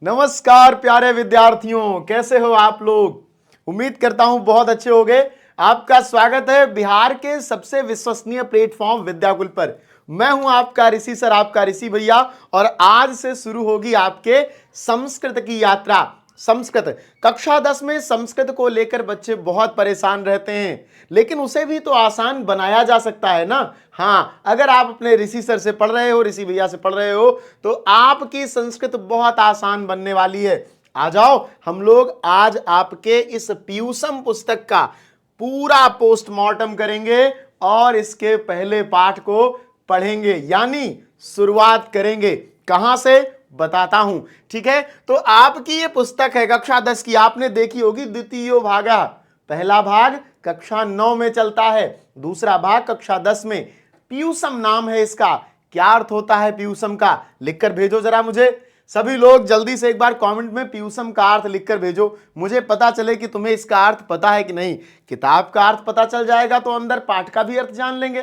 नमस्कार प्यारे विद्यार्थियों, कैसे हो आप लोग। उम्मीद करता हूं बहुत अच्छे होंगे। आपका स्वागत है बिहार के सबसे विश्वसनीय प्लेटफॉर्म विद्याकुल पर। मैं हूं आपका ऋषि सर, आपका ऋषि भैया। और आज से शुरू होगी आपके संस्कृत की यात्रा। संस्कृत कक्षा 10 में संस्कृत को लेकर बच्चे बहुत परेशान रहते हैं, लेकिन उसे भी तो आसान बनाया जा सकता है ना। हाँ, अगर आप अपने ऋषि सर से पढ़ रहे हो, ऋषि भैया से पढ़ रहे हो, तो आपकी संस्कृत बहुत आसान बनने वाली है। आ जाओ, हम लोग आज आपके इस पीयूषम पुस्तक का पूरा पोस्टमार्टम करेंगे और इसके पहले पाठ को पढ़ेंगे, यानी शुरुआत करेंगे। कहां से बताता हूं, ठीक है। तो आपकी ये पुस्तक है कक्षा 10 की, आपने देखी होगी द्वितीयो भागा। पहला भाग कक्षा 9 में चलता है, दूसरा भाग कक्षा 10 में। पीयूषम नाम है इसका। क्या अर्थ होता है पीयूषम का, लिखकर भेजो जरा मुझे। सभी लोग जल्दी से एक बार कमेंट में पीयूषम का अर्थ लिखकर भेजो, मुझे पता चले कि तुम्हें इसका अर्थ पता है कि नहीं। किताब का अर्थ पता चल जाएगा तो अंदर पाठ का भी अर्थ जान लेंगे।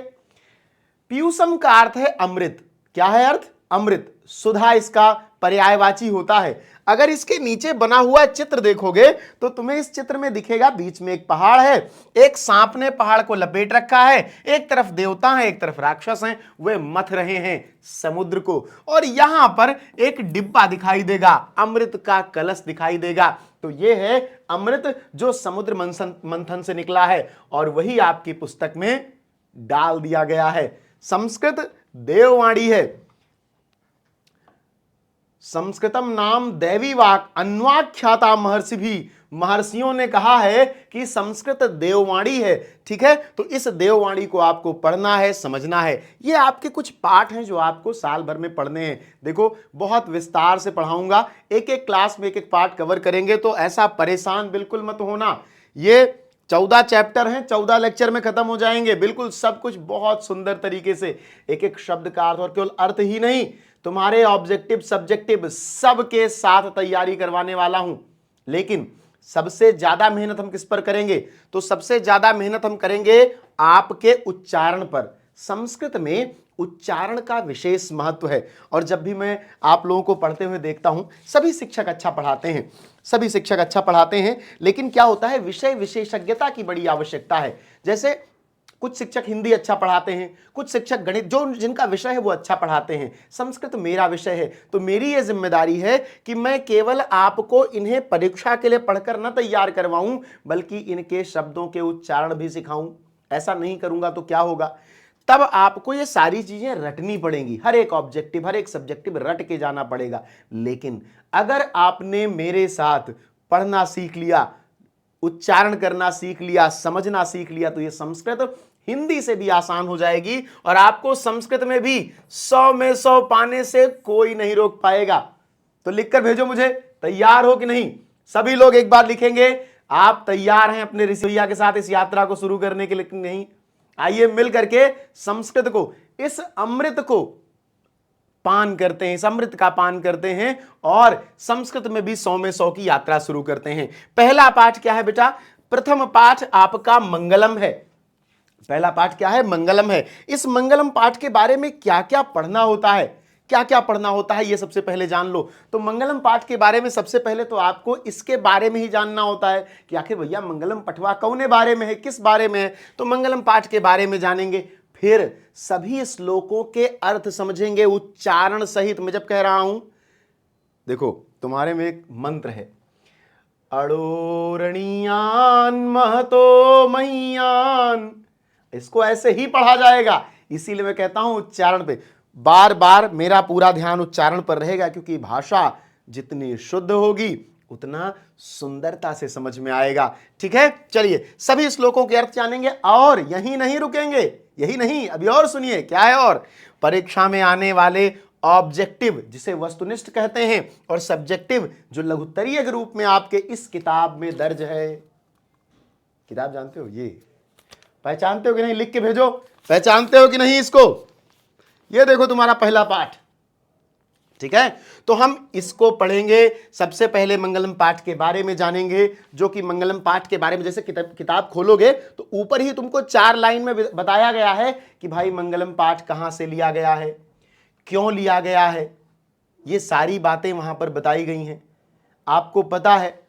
पीयूषम का अर्थ है अमृत। क्या है अर्थ? अमृत। सुधा इसका पर्यायवाची होता है। अगर इसके नीचे बना हुआ चित्र देखोगे तो तुम्हें इस चित्र में दिखेगा बीच में एक पहाड़ है, एक सांप ने पहाड़ को लपेट रखा है, एक तरफ देवता है, एक तरफ राक्षस हैं, वे मथ रहे हैं समुद्र को। और यहां पर एक डिब्बा दिखाई देगा, अमृत का कलश दिखाई देगा। तो यह है अमृत जो समुद्र मंथन से निकला है, और वही आपकी पुस्तक में डाल दिया गया है। संस्कृत देववाणी है। संस्कृतम नाम दैवी वाक अन्वाख्याता महर्षि भी। महर्षियों ने कहा है कि संस्कृत देववाणी है, ठीक है। तो इस देववाणी को आपको पढ़ना है, समझना है। ये आपके कुछ पाठ हैं जो आपको साल भर में पढ़ने हैं। देखो, बहुत विस्तार से पढ़ाऊंगा, एक एक क्लास में एक एक पाठ कवर करेंगे, तो ऐसा परेशान बिल्कुल मत होना। ये 14 चैप्टर हैं, 14 लेक्चर में खत्म हो जाएंगे। बिल्कुल सब कुछ बहुत सुंदर तरीके से, एक एक शब्द का अर्थ, और केवल अर्थ ही नहीं, तुम्हारे ऑब्जेक्टिव सब्जेक्टिव सबके साथ तैयारी करवाने वाला हूं। लेकिन सबसे ज्यादा मेहनत हम किस पर करेंगे? तो सबसे ज्यादा मेहनत हम करेंगे आपके उच्चारण पर। संस्कृत में उच्चारण का विशेष महत्व है। और जब भी मैं आप लोगों को पढ़ते हुए देखता हूं, सभी शिक्षक अच्छा पढ़ाते हैं, सभी शिक्षक अच्छा पढ़ाते हैं, लेकिन क्या होता है, विषय विशेषज्ञता की बड़ी आवश्यकता है। जैसे कुछ शिक्षक हिंदी अच्छा पढ़ाते हैं, कुछ शिक्षक गणित, जो जिनका विषय है वो अच्छा पढ़ाते हैं। संस्कृत मेरा विषय है, तो मेरी ये जिम्मेदारी है कि मैं केवल आपको इन्हें परीक्षा के लिए पढ़कर न तैयार करवाऊं, बल्कि इनके शब्दों के उच्चारण भी सिखाऊं। ऐसा नहीं करूंगा तो क्या होगा? तब आपको ये सारी चीजें रटनी पड़ेंगी, हर एक ऑब्जेक्टिव, हर एक सब्जेक्टिव रट के जाना पड़ेगा। लेकिन अगर आपने मेरे साथ पढ़ना सीख लिया, उच्चारण करना सीख लिया, समझना सीख लिया, तो ये संस्कृत हिंदी से भी आसान हो जाएगी, और आपको संस्कृत में भी 100 में 100 पाने से कोई नहीं रोक पाएगा। तो लिखकर भेजो मुझे, तैयार हो कि नहीं। सभी लोग एक बार लिखेंगे, आप तैयार हैं अपने ऋषि भैया के साथ इस यात्रा को शुरू करने के लिए? नहीं, आइए मिल करके संस्कृत को, इस अमृत को पान करते हैं, इस अमृत का पान करते हैं, और संस्कृत में भी 100 में 100 की यात्रा शुरू करते हैं। पहला पाठ क्या है बेटा? प्रथम पाठ आपका मंगलम है। पहला पाठ क्या है? मंगलम है। इस मंगलम पाठ के बारे में क्या क्या पढ़ना होता है, क्या क्या पढ़ना होता है, ये सबसे पहले जान लो। तो मंगलम पाठ के बारे में सबसे पहले तो आपको इसके बारे में ही जानना होता है कि आखिर भैया मंगलम पठवा कौने बारे में है, किस बारे में है। तो मंगलम पाठ के बारे में जानेंगे, फिर सभी श्लोकों के अर्थ समझेंगे उच्चारण सहित। मैं जब कह रहा हूं, देखो तुम्हारे में एक मंत्र है, अड़ोरणीयान महतो महीयान, इसको ऐसे ही पढ़ा जाएगा। इसीलिए मैं कहता हूं उच्चारण पे बार बार मेरा पूरा ध्यान उच्चारण पर रहेगा, क्योंकि भाषा जितनी शुद्ध होगी उतना सुंदरता से समझ में आएगा, ठीक है। चलिए सभी श्लोकों के अर्थ जानेंगे, और यही नहीं रुकेंगे, यही नहीं, अभी और सुनिए क्या है। और परीक्षा में आने वाले ऑब्जेक्टिव, जिसे वस्तुनिष्ठ कहते हैं, और सब्जेक्टिव, जो लघुत्तरीय के रूप में आपके इस किताब में दर्ज है। किताब जानते हो, ये पहचानते हो कि नहीं? लिख के भेजो, पहचानते हो कि नहीं इसको? ये देखो तुम्हारा पहला पाठ, ठीक है। तो हम इसको पढ़ेंगे। सबसे पहले मंगलम पाठ के बारे में जानेंगे, जो कि मंगलम पाठ के बारे में जैसे किताब खोलोगे तो ऊपर ही तुमको 4 लाइन में बताया गया है कि भाई मंगलम पाठ कहां से लिया गया है, क्यों लिया गया है, ये सारी बातें वहां पर बताई गई हैं। आपको पता है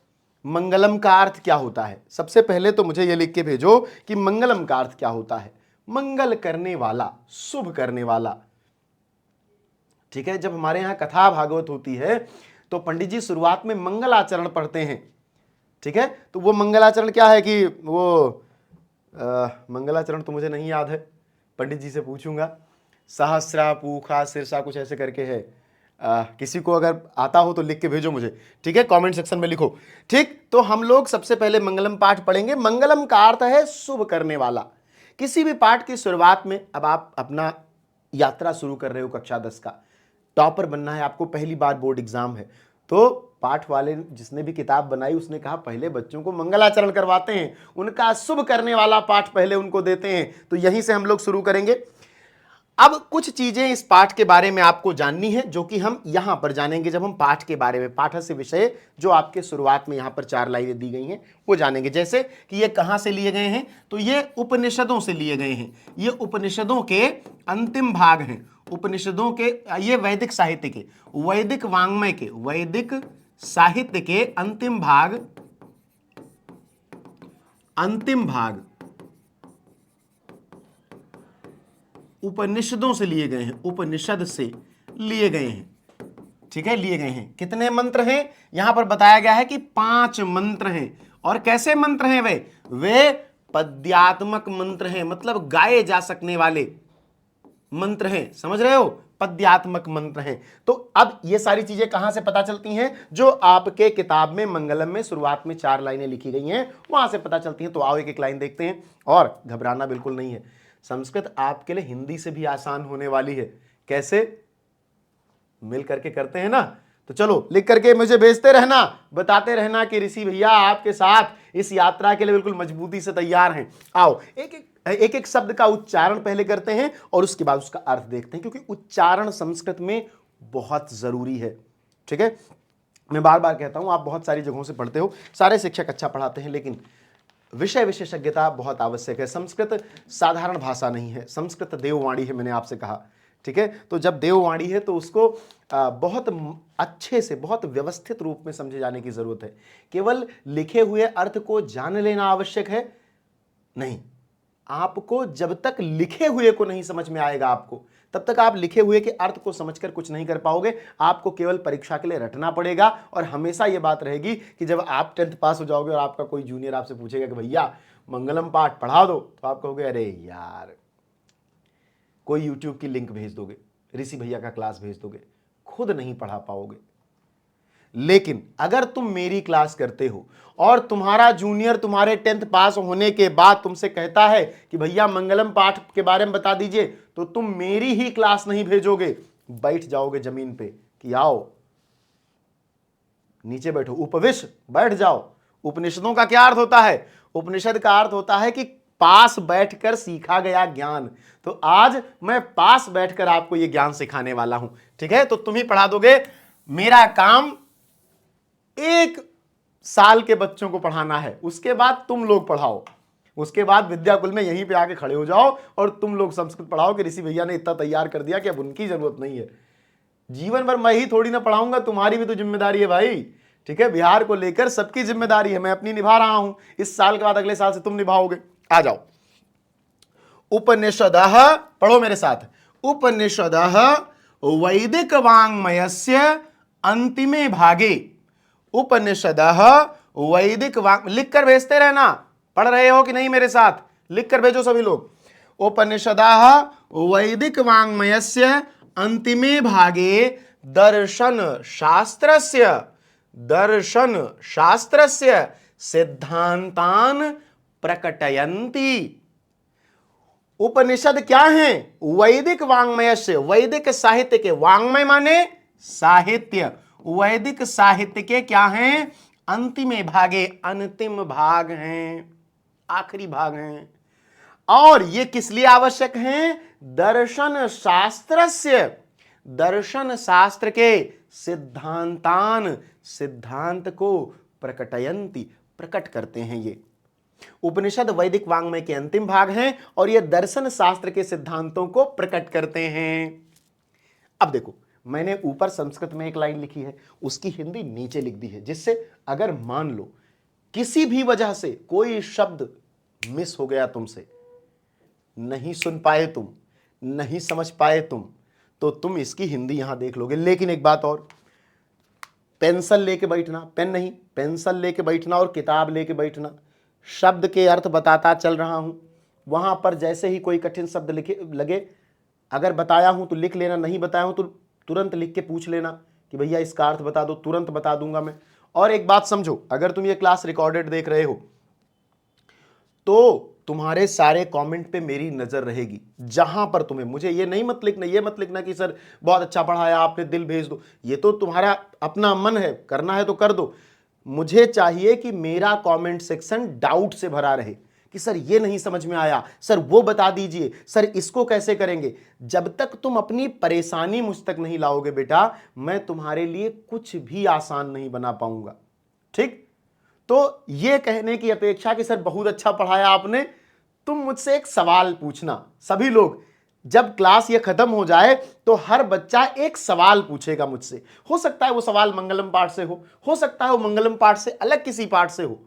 मंगलम का अर्थ क्या होता है? सबसे पहले तो मुझे यह लिख के भेजो कि मंगलम का अर्थ क्या होता है। मंगल करने वाला, शुभ करने वाला। ठीक है, जब हमारे यहां कथा भागवत होती है तो पंडित जी शुरुआत में मंगलाचरण पढ़ते हैं। ठीक है, तो वो मंगलाचरण क्या है कि वो मंगलाचरण तो मुझे नहीं याद है, पंडित जी से पूछूंगा। सहस्रा पूखा शीर्षा कुछ ऐसे करके है। किसी को अगर आता हो तो लिख के भेजो मुझे। ठीक है, कमेंट सेक्शन में लिखो। ठीक, तो हम लोग सबसे पहले मंगलम पाठ पढ़ेंगे। मंगलम का अर्थ है शुभ करने वाला। किसी भी पाठ की शुरुआत में, अब आप अपना यात्रा शुरू कर रहे हो कक्षा 10 का, टॉपर बनना है आपको, पहली बार बोर्ड एग्जाम है, तो पाठ वाले जिसने भी किताब बनाई उसने कहा पहले बच्चों को मंगलाचरण करवाते हैं, उनका शुभ करने वाला पाठ पहले उनको देते हैं। तो यहीं से हम लोग शुरू करेंगे। अब कुछ चीजें इस पाठ के बारे में आपको जाननी है, जो कि हम यहां पर जानेंगे जब हम पाठ के बारे में, पाठ से विषय जो आपके शुरुआत में यहां पर 4 लाइनें दी गई हैं वो जानेंगे। जैसे कि ये कहां से लिए गए हैं, तो ये उपनिषदों से लिए गए हैं। ये उपनिषदों के अंतिम भाग हैं। उपनिषदों के, ये वैदिक साहित्य के, वैदिक वांग्मय के, वैदिक साहित्य के अंतिम भाग, अंतिम भाग उपनिषदों से लिए गए हैं, उपनिषद से लिए गए हैं। ठीक है, लिए गए हैं। कितने मंत्र हैं यहां पर बताया गया है कि 5 मंत्र हैं। और कैसे मंत्र हैं वे पद्यात्मक मंत्र हैं, मतलब गाए जा सकने वाले मंत्र हैं। समझ रहे हो, पद्यात्मक मंत्र हैं। तो अब ये सारी चीजें कहां से पता चलती हैं? जो आपके किताब में मंगलम में शुरुआत में 4 लाइनें लिखी गई हैं वहां से पता चलती हैं। तो आओ एक एक लाइन देखते हैं, और घबराना बिल्कुल नहीं है। संस्कृत आपके लिए हिंदी से भी आसान होने वाली है। कैसे? मिल करके करते हैं ना। तो चलो लिख करके मुझे भेजते रहना, बताते रहना कि ऋषि भैया आपके साथ इस यात्रा के लिए बिल्कुल मजबूती से तैयार हैं। आओ एक एक शब्द का उच्चारण पहले करते हैं और उसके बाद उसका अर्थ देखते हैं, क्योंकि उच्चारण संस्कृत में बहुत जरूरी है। ठीक है, मैं बार बार कहता हूं, आप बहुत सारी जगहों से पढ़ते हो, सारे शिक्षक अच्छा पढ़ाते हैं, लेकिन विषय विशेषज्ञता बहुत आवश्यक है। संस्कृत साधारण भाषा नहीं है, संस्कृत देववाणी है, मैंने आपसे कहा। ठीक है, तो जब देववाणी है तो उसको बहुत अच्छे से, बहुत व्यवस्थित रूप में समझे जाने की जरूरत है। केवल लिखे हुए अर्थ को जान लेना आवश्यक है नहीं। आपको जब तक लिखे हुए को नहीं समझ में आएगा, आपको तब तक आप लिखे हुए के अर्थ को समझकर कुछ नहीं कर पाओगे। आपको केवल परीक्षा के लिए रटना पड़ेगा। और हमेशा यह बात रहेगी कि जब आप 10th पास हो जाओगे और आपका कोई जूनियर आपसे पूछेगा कि भैया मंगलम पाठ पढ़ा दो, तो आप कहोगे अरे यार, कोई यूट्यूब की लिंक भेज दोगे, ऋषि भैया का क्लास भेज दोगे, खुद नहीं पढ़ा पाओगे। लेकिन अगर तुम मेरी क्लास करते हो और तुम्हारा जूनियर तुम्हारे 10th पास होने के बाद तुमसे कहता है कि भैया मंगलम पाठ के बारे में बता दीजिए, तो तुम मेरी ही क्लास नहीं भेजोगे, बैठ जाओगे जमीन पे कि आओ नीचे बैठो, उपविश बैठ जाओ। उपनिषदों का क्या अर्थ होता है? उपनिषद का अर्थ होता है कि पास बैठकर सीखा गया ज्ञान। तो आज मैं पास बैठकर आपको यह ज्ञान सिखाने वाला हूं। ठीक है, तो तुम ही पढ़ा दोगे। मेरा काम 1 साल के बच्चों को पढ़ाना है, उसके बाद तुम लोग पढ़ाओ। उसके बाद विद्याकुल में यहीं पे आके खड़े हो जाओ और तुम लोग संस्कृत पढ़ाओ कि ऋषि भैया ने इतना तैयार कर दिया कि अब उनकी जरूरत नहीं है। जीवन भर मैं ही थोड़ी ना पढ़ाऊंगा, तुम्हारी भी तो जिम्मेदारी है भाई। ठीक है, बिहार को लेकर सबकी जिम्मेदारी है, मैं अपनी निभा रहा हूं। इस साल के बाद अगले साल से तुम निभाओगे। आ जाओ, उपनिषदः पढ़ो मेरे साथ। उपनिषदः वैदिक वाङ्मयस्य अंतिमे भागे। उपनिषदः वैदिक वांग, लिखकर भेजते रहना। पढ़ रहे हो कि नहीं मेरे साथ? लिखकर भेजो सभी लोग। उपनिषदः वैदिक वाङ्मयस्य अंतिमे भागे दर्शन शास्त्रस्य सिद्धांतान प्रकटयन्ति। उपनिषद क्या है? वैदिक वाङ्मय से, वैदिक साहित्य के, वाङ्मय माने साहित्य, वैदिक साहित्य के क्या हैं? अंतिमे भागे, अंतिम भाग हैं, आखिरी भाग हैं। और ये किस लिए आवश्यक हैं? दर्शन शास्त्र के सिद्धांतान, सिद्धांत को प्रकटयन्ति, प्रकट करते हैं। ये उपनिषद वैदिक वाङ्मय के अंतिम भाग हैं और ये दर्शन शास्त्र के सिद्धांतों को प्रकट करते हैं। अब देखो, मैंने ऊपर संस्कृत में एक लाइन लिखी है, उसकी हिंदी नीचे लिख दी है, जिससे अगर मान लो किसी भी वजह से कोई शब्द मिस हो गया तुमसे, नहीं सुन पाए तुम, नहीं समझ पाए तुम, तो तुम इसकी हिंदी यहां देख लोगे। लेकिन एक बात और, पेंसिल लेके बैठना, पेन नहीं, पेंसिल लेके बैठना और किताब लेके बैठना, शब्द के अर्थ बताता चल रहा हूं, वहां पर जैसे ही कोई कठिन शब्द लिखे लगे, अगर बताया हूं तो लिख लेना, नहीं बताया हूं तो तुरंत लिख के पूछ लेना कि भैया इसका अर्थ बता दो, तुरंत बता दूंगा मैं। और एक बात समझो, अगर तुम ये क्लास रिकॉर्डेड देख रहे हो तो तुम्हारे सारे कमेंट पे मेरी नजर रहेगी। जहां पर तुम्हें, मुझे ये नहीं मत लिखना, ये मत लिखना कि सर बहुत अच्छा पढ़ाया आपने, दिल भेज दो, ये तो तुम्हारा अपना मन है, करना है तो कर दो। मुझे चाहिए कि मेरा कमेंट सेक्शन डाउट से भरा रहे कि सर ये नहीं समझ में आया, सर वो बता दीजिए, सर इसको कैसे करेंगे। जब तक तुम अपनी परेशानी मुझ तक नहीं लाओगे बेटा, मैं तुम्हारे लिए कुछ भी आसान नहीं बना पाऊंगा। ठीक, तो ये कहने की अपेक्षा कि सर बहुत अच्छा पढ़ाया आपने, तुम मुझसे एक सवाल पूछना। सभी लोग, जब क्लास ये खत्म हो जाए तो हर बच्चा एक सवाल पूछेगा मुझसे। हो सकता है वो सवाल मंगलम पाठ से हो सकता है वो मंगलम पाठ से अलग किसी पाठ से हो,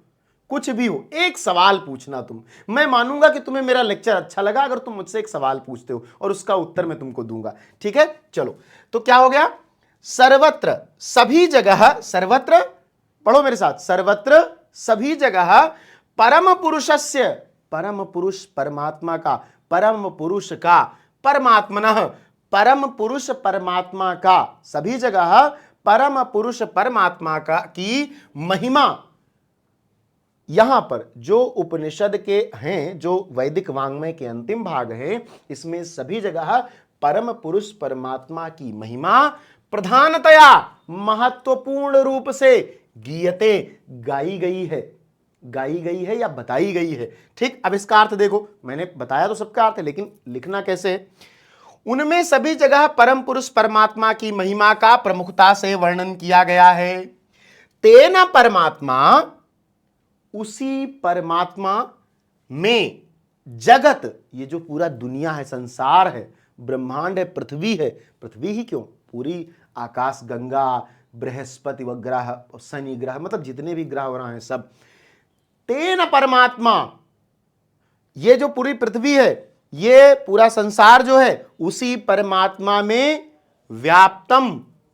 कुछ भी हो, एक सवाल पूछना तुम। मैं मानूंगा कि तुम्हें मेरा लेक्चर अच्छा लगा अगर तुम मुझसे एक सवाल पूछते हो और उसका उत्तर मैं तुमको दूंगा। ठीक है, चलो, तो क्या हो गया, सर्वत्र, सभी जगह, सर्वत्र, पढ़ो मेरे साथ, सर्वत्र सभी जगह परम पुरुषस्य, परम पुरुष परमात्मा का, परम पुरुष का, परमात्मनः, परम पुरुष परमात्मा का, सभी जगह परम पुरुष परमात्मा का की महिमा। यहां पर जो उपनिषद के हैं, जो वैदिक वांग्मय के अंतिम भाग हैं, इसमें सभी जगह परम पुरुष परमात्मा की महिमा प्रधानतया महत्वपूर्ण रूप से गीयते, गाई गई है, गाई गई है या बताई गई है। ठीक, अब इसका अर्थ देखो, मैंने बताया तो सबका अर्थ है, लेकिन लिखना कैसे है। उनमें सभी जगह परम पुरुष परमात्मा की महिमा का प्रमुखता से वर्णन किया गया है। तेन परमात्मा, उसी परमात्मा में जगत, ये जो पूरा दुनिया है, संसार है, ब्रह्मांड है, पृथ्वी है, पृथ्वी ही क्यों, पूरी आकाश गंगा, बृहस्पति व ग्रह, शनि ग्रह, मतलब जितने भी ग्रह वहां हैं सब, तेन परमात्मा, ये जो पूरी पृथ्वी है, ये पूरा संसार जो है, उसी परमात्मा में व्याप्तम,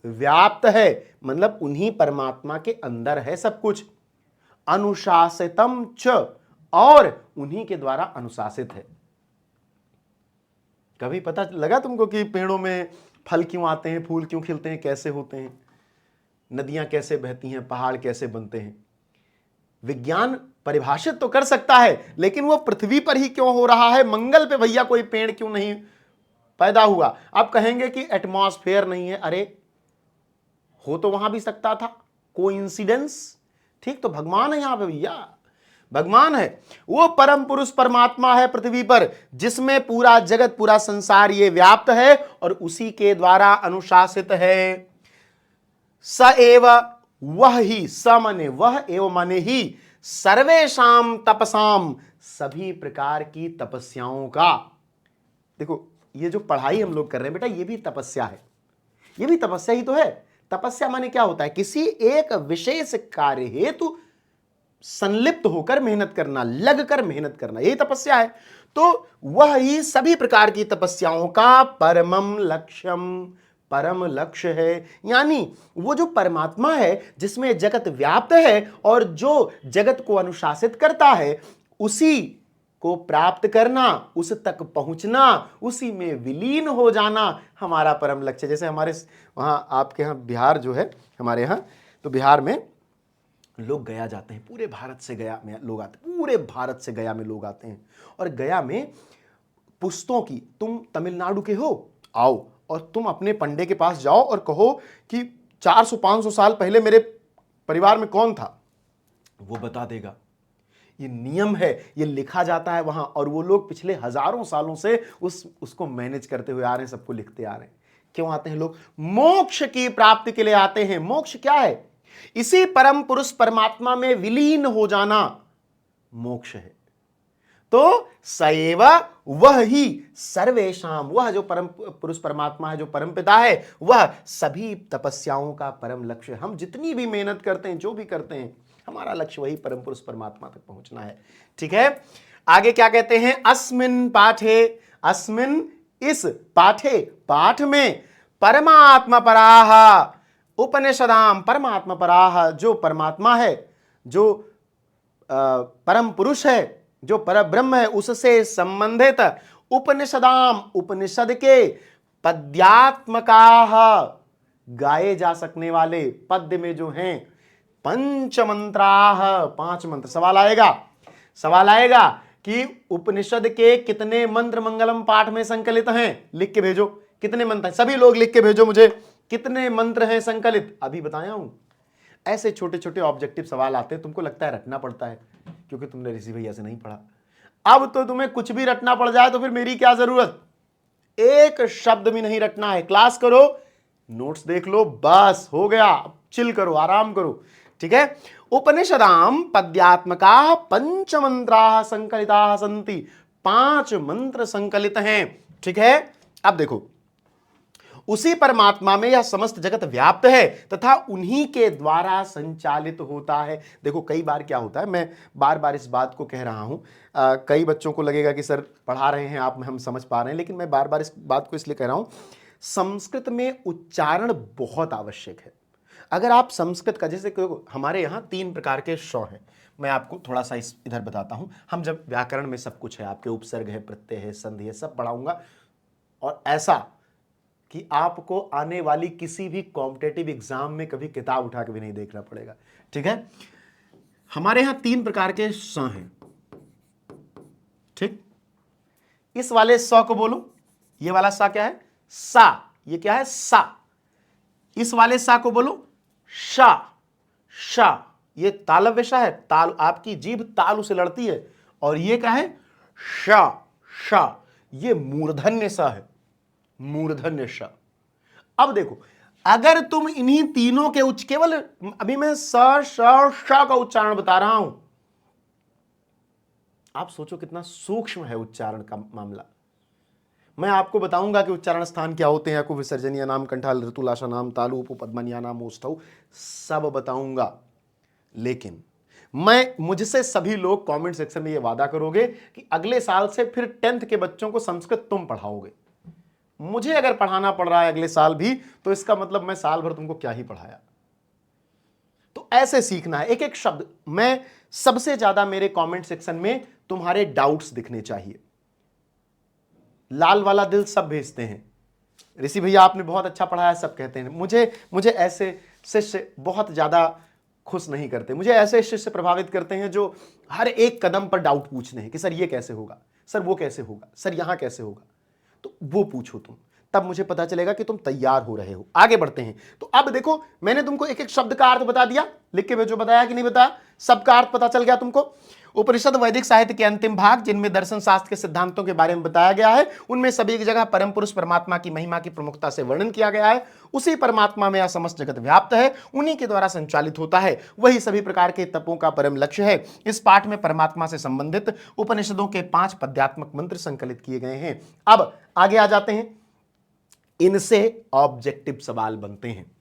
व्याप्त है, मतलब उन्हीं परमात्मा के अंदर है सब कुछ। अनुशासितम च, और उन्हीं के द्वारा अनुशासित है। कभी पता लगा तुमको कि पेड़ों में फल क्यों आते हैं, फूल क्यों खिलते हैं, कैसे होते हैं, नदियां कैसे बहती हैं, पहाड़ कैसे बनते हैं? विज्ञान परिभाषित तो कर सकता है, लेकिन वो पृथ्वी पर ही क्यों हो रहा है, मंगल पे भैया कोई पेड़ क्यों नहीं पैदा हुआ? आप कहेंगे कि एटमॉस्फेयर नहीं है, अरे हो तो वहां भी सकता था, कोइंसिडेंस। ठीक, तो भगवान है यहां पे भैया, भगवान है, वो परम पुरुष परमात्मा है पृथ्वी पर, जिसमें पूरा जगत, पूरा संसार ये व्याप्त है और उसी के द्वारा अनुशासित है। स एव, वह ही, स माने वह, एवं माने ही, सर्वेशाम तपसाम, सभी प्रकार की तपस्याओं का। देखो, ये जो पढ़ाई हम लोग कर रहे हैं बेटा, ये भी तपस्या है, ये भी तपस्या ही तो है। तपस्या माने क्या होता है, किसी एक विशेष कार्य हेतु संलिप्त होकर मेहनत करना, लग कर मेहनत करना, यही तपस्या है। तो वह ही सभी प्रकार की तपस्याओं का परमम लक्ष्यम, परम लक्ष्य है। यानी वो जो परमात्मा है जिसमें जगत व्याप्त है और जो जगत को अनुशासित करता है, उसी को प्राप्त करना, उस तक पहुंचना, उसी में विलीन हो जाना हमारा परम लक्ष्य। जैसे हमारे वहां, आपके यहाँ बिहार जो है, हमारे यहाँ तो बिहार में लोग गया जाते हैं, पूरे भारत से गया में लोग आते हैं, पूरे भारत से गया में लोग आते हैं। और गया में पुश्तों की, तुम तमिलनाडु के हो, आओ और तुम अपने पंडे के पास जाओ और कहो कि 400-500 साल पहले मेरे परिवार में कौन था, वो बता देगा। ये नियम है, ये लिखा जाता है वहां, और वो लोग पिछले हजारों सालों से उसको मैनेज करते हुए आ रहे हैं, सबको लिखते आ रहे हैं। क्यों आते हैं लोग? मोक्ष की प्राप्ति के लिए आते हैं। मोक्ष क्या है? इसी परम पुरुष परमात्मा में विलीन हो जाना मोक्ष है। तो सएव वह ही सर्वेशाम, वह जो परम पुरुष परमात्मा है, जो परम पिता है, वह सभी तपस्याओं का परम लक्ष्य। हम जितनी भी मेहनत करते हैं, जो भी करते हैं, हमारा लक्ष्य वही परम पुरुष परमात्मा तक पहुंचना है। ठीक है, आगे क्या कहते हैं, अस्मिन पाठे, अस्मिन इस पाठे, पाठ में परमात्मा पराह उपनिषदाम, परमात्मा पराह जो परमात्मा है, जो परम पुरुष है, जो पर ब्रह्म है, उससे संबंधित उपनिषदाम, उपनिषद के पद्यात्मकाः, गाए जा सकने वाले पद्य में जो हैं, पंचमंत्राः, 5 मंत्र। सवाल आएगा कि उपनिषद के कितने मंत्र मंगलम पाठ में संकलित हैं, लिख के भेजो। कितने मंत्र हैं, सभी लोग लिख के भेजो मुझे, कितने मंत्र हैं संकलित। अभी बताया हूं, ऐसे छोटे छोटे ऑब्जेक्टिव सवाल आते हैं, तुमको लगता है रटना पड़ता है क्योंकि तुमने ऋषि भैया से नहीं पढ़ा। अब तो तुम्हें कुछ भी रटना पड़ जाए तो फिर मेरी क्या जरूरत, एक शब्द भी नहीं रटना है। क्लास करो, नोट्स देख लो, बस हो गया। चिल करो, आराम करो। ठीक है, उपनिषदाम पद्यात्मका पंचमंत्रा संकलिता संति, 5 मंत्र संकलित हैं। ठीक है, अब देखो, उसी परमात्मा में यह समस्त जगत व्याप्त है तथा उन्हीं के द्वारा संचालित होता है। देखो कई बार क्या होता है, मैं बार बार इस बात को कह रहा हूं, कई बच्चों को लगेगा कि सर पढ़ा रहे हैं आप, हम समझ पा रहे हैं, लेकिन मैं बार बार इस बात को इसलिए कह रहा हूं, संस्कृत में उच्चारण बहुत आवश्यक है। अगर आप संस्कृत का, जैसे हमारे यहाँ 3 प्रकार के श हैं, मैं आपको थोड़ा सा इधर बताता हूं। हम जब व्याकरण में सब कुछ है, आपके उपसर्ग है, प्रत्यय है, संधि है, सब पढ़ाऊंगा, और ऐसा कि आपको आने वाली किसी भी कॉम्पिटेटिव एग्जाम में कभी किताब उठा के भी नहीं देखना पड़ेगा। ठीक है, हमारे यहां 3 प्रकार के स हैं। ठीक, इस वाले स को बोलो, ये वाला सा क्या है, सा, ये क्या है, सा। इस वाले सा को बोलो शा, शा, ये तालव्य सा है, ताल, आपकी जीभ तालु से लड़ती है। और ये क्या है, शा, शा, ये मूर्धन्य सा है, मूर्धन्य श। अब देखो, अगर तुम इन्हीं तीनों के केवल अभी मैं स श श का उच्चारण बता रहा हूं, आप सोचो कितना सूक्ष्म है उच्चारण का मामला। मैं आपको बताऊंगा कि उच्चारण स्थान क्या होते हैं, विसर्जनीय नाम, कंठाल, ऋतुलाशा नाम, तालु, उपपद्मनिया नाम, ओष्ठौ, सब बताऊंगा। लेकिन मुझसे सभी लोग कमेंट सेक्शन में यह वादा करोगे कि अगले साल से फिर 10th के बच्चों को संस्कृत तुम पढ़ाओगे। मुझे अगर पढ़ाना पड़ रहा है अगले साल भी, तो इसका मतलब मैं साल भर तुमको क्या ही पढ़ाया। तो ऐसे सीखना है, एक एक शब्द। मैं सबसे ज्यादा मेरे कमेंट सेक्शन में तुम्हारे डाउट्स दिखने चाहिए। लाल वाला दिल सब भेजते हैं, ऋषि भैया आपने बहुत अच्छा पढ़ाया, सब कहते हैं। मुझे ऐसे शिष्य बहुत ज्यादा खुश नहीं करते। मुझे ऐसे शिष्य प्रभावित करते हैं जो हर एक कदम पर डाउट पूछते हैं कि सर ये कैसे होगा, सर वो कैसे होगा, सर यहां कैसे होगा। तो वो पूछो तुम, तब मुझे पता चलेगा कि तुम तैयार हो रहे हो। आगे बढ़ते हैं। तो अब देखो, मैंने तुमको एक एक शब्द का अर्थ बता दिया, लिख के भेजो, बताया कि नहीं बताया, सबका अर्थ पता चल गया तुमको। उपनिषद वैदिक साहित्य के अंतिम भाग, जिनमें दर्शन शास्त्र के सिद्धांतों के बारे में बताया गया है, उनमें सभी की जगह परम पुरुष परमात्मा की महिमा की प्रमुखता से वर्णन किया गया है। उसी परमात्मा में यह समस्त जगत व्याप्त है, उन्हीं के द्वारा संचालित होता है, वही सभी प्रकार के तपों का परम लक्ष्य है। इस पाठ में परमात्मा से संबंधित उपनिषदों के 5 पद्यात्मक मंत्र संकलित किए गए हैं। अब आगे आ जाते हैं, इनसे ऑब्जेक्टिव सवाल बनते हैं।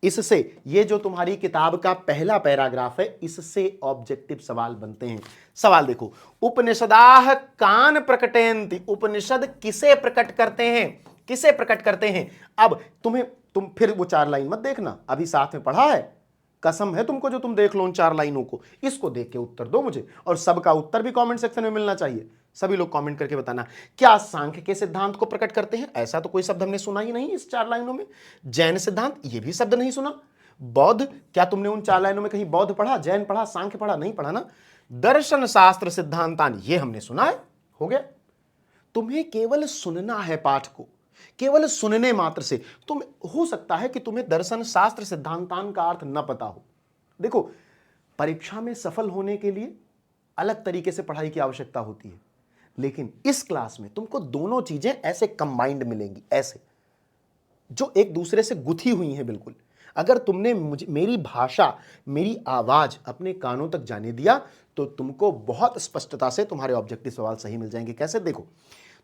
इससे, ये जो तुम्हारी किताब का पहला पैराग्राफ है, इससे ऑब्जेक्टिव सवाल बनते हैं। सवाल देखो, उपनिषदाः कान प्रकटयन्ति, उपनिषद किसे प्रकट करते हैं, किसे प्रकट करते हैं। अब तुम फिर वो 4 लाइन मत देखना, अभी साथ में पढ़ा है, कसम है तुमको, जो तुम देख लो उन 4 लाइनों को, इसको देख के उत्तर दो मुझे, और सबका उत्तर भी कमेंट सेक्शन में मिलना चाहिए। सभी लोग कमेंट करके बताना, क्या सांख्य के सिद्धांत को प्रकट करते हैं, ऐसा तो कोई शब्द हमने सुना ही नहीं इस 4 लाइनों में। जैन सिद्धांत, ये भी शब्द नहीं सुना। बौद्ध, क्या तुमने उन 4 लाइनों में कहीं बौद्ध पढ़ा, जैन पढ़ा, सांख्य पढ़ा, नहीं पढ़ा ना। दर्शन शास्त्र सिद्धांतान, ये हमने सुना है, हो गया। तुम्हें केवल सुनना है पाठ को, केवल सुनने मात्र से तुम, हो सकता है कि तुम्हें दर्शन शास्त्र सिद्धांतान का अर्थ न पता हो। देखो, परीक्षा में सफल होने के लिए अलग तरीके से पढ़ाई की आवश्यकता होती है, लेकिन इस क्लास में तुमको दोनों चीजें ऐसे कंबाइंड मिलेंगी, ऐसे, जो एक दूसरे से गुथी हुई हैं बिल्कुल। अगर तुमने मुझे मेरी भाषा, मेरी आवाज अपने कानों तक जाने दिया तो तुमको बहुत स्पष्टता से तुम्हारे ऑब्जेक्टिव सवाल सही मिल जाएंगे। कैसे? देखो,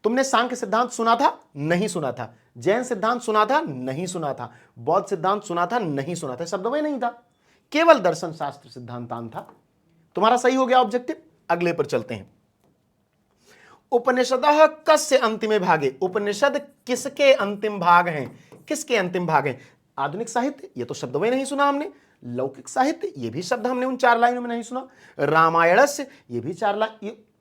तुमने सांख्य सिद्धांत सुना था? नहीं सुना था। जैन सिद्धांत सुना था? नहीं सुना था। बौद्ध सिद्धांत सुना था? नहीं सुना था। शब्दमय नहीं था, केवल दर्शन शास्त्र सिद्धांतांत था। तुम्हारा सही हो गया ऑब्जेक्टिव। अगले पर चलते हैं। उपनिषदः कस्य अंतिमे भागे? उपनिषद किसके अंतिम भाग हैं? किसके अंतिम भाग हैं? आधुनिक साहित्य, ये तो शब्दमय नहीं सुना हमने। लौकिक साहित्य, ये भी शब्द हमने उन 4 लाइनों में नहीं सुना। रामायणस्य, ये भी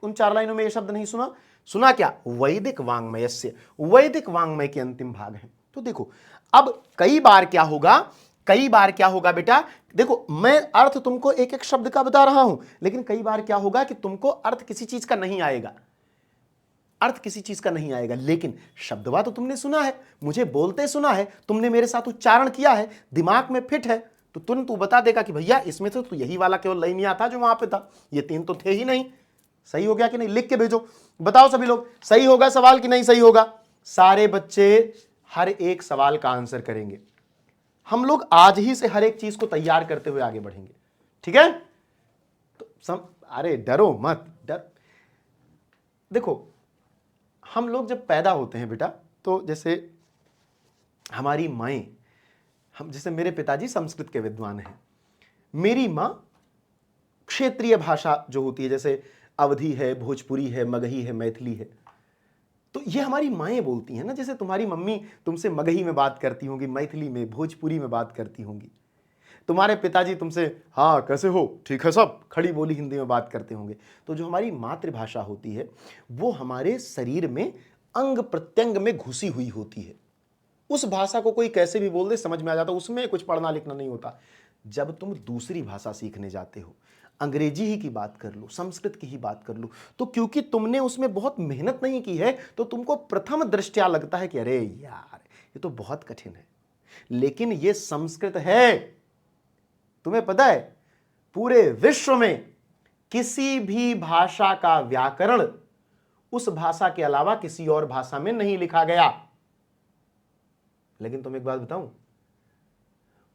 उन 4 लाइनों में ये शब्द नहीं सुना। सुना क्या? वैदिक वांग्मयस्य, वैदिक वांग्मय के अंतिम भाग हैं। तो देखो, अब कई बार क्या होगा बेटा, देखो मैं अर्थ तुमको एक एक शब्द का बता रहा हूं, लेकिन कई बार क्या होगा कि तुमको अर्थ किसी चीज का नहीं आएगा, लेकिन शब्दवा तो तुमने सुना है, मुझे बोलते सुना है, तुमने मेरे साथ उच्चारण किया है, दिमाग में फिट है, तो तुरंत तू बता देगा कि भैया इसमें तो यही वाला केवल लाइन आता जो वहां पे था, ये 3 तो थे ही नहीं। सही हो गया कि नहीं? लिख के भेजो, बताओ सभी लोग सही होगा सवाल कि नहीं सही होगा। सारे बच्चे हर एक सवाल का आंसर करेंगे। हम लोग आज ही से हर एक चीज को तैयार करते हुए आगे बढ़ेंगे, ठीक है? तो अरे डरो मत, देखो हम लोग जब पैदा होते हैं बेटा, तो जैसे हमारी माएं, जैसे मेरे पिताजी संस्कृत के विद्वान हैं, मेरी मां क्षेत्रीय भाषा जो होती है, जैसे अवधी है, भोजपुरी है, मगही है, मैथिली है, तो ये हमारी माएं बोलती हैं ना। जैसे तुम्हारी मम्मी तुमसे मगही में बात करती होंगी, मैथिली में, भोजपुरी में बात करती होंगी। तुम्हारे पिताजी तुमसे हाँ कैसे हो, ठीक है सब, खड़ी बोली हिंदी में बात करते होंगे। तो जो हमारी मातृभाषा होती है वो हमारे शरीर में अंग प्रत्यंग में घुसी हुई होती है। उस भाषा को कोई कैसे भी बोल दे समझ में आ जाता, उसमें कुछ पढ़ना लिखना नहीं होता। जब तुम दूसरी भाषा सीखने जाते हो, अंग्रेजी ही की बात कर लो, संस्कृत की ही बात कर लो, तो क्योंकि तुमने उसमें बहुत मेहनत नहीं की है तो तुमको प्रथम दृष्टया लगता है कि अरे यार ये तो बहुत कठिन है, लेकिन ये संस्कृत है। तुम्हें पता है पूरे विश्व में किसी भी भाषा का व्याकरण उस भाषा के अलावा किसी और भाषा में नहीं लिखा गया। लेकिन तुम एक बात बताऊं,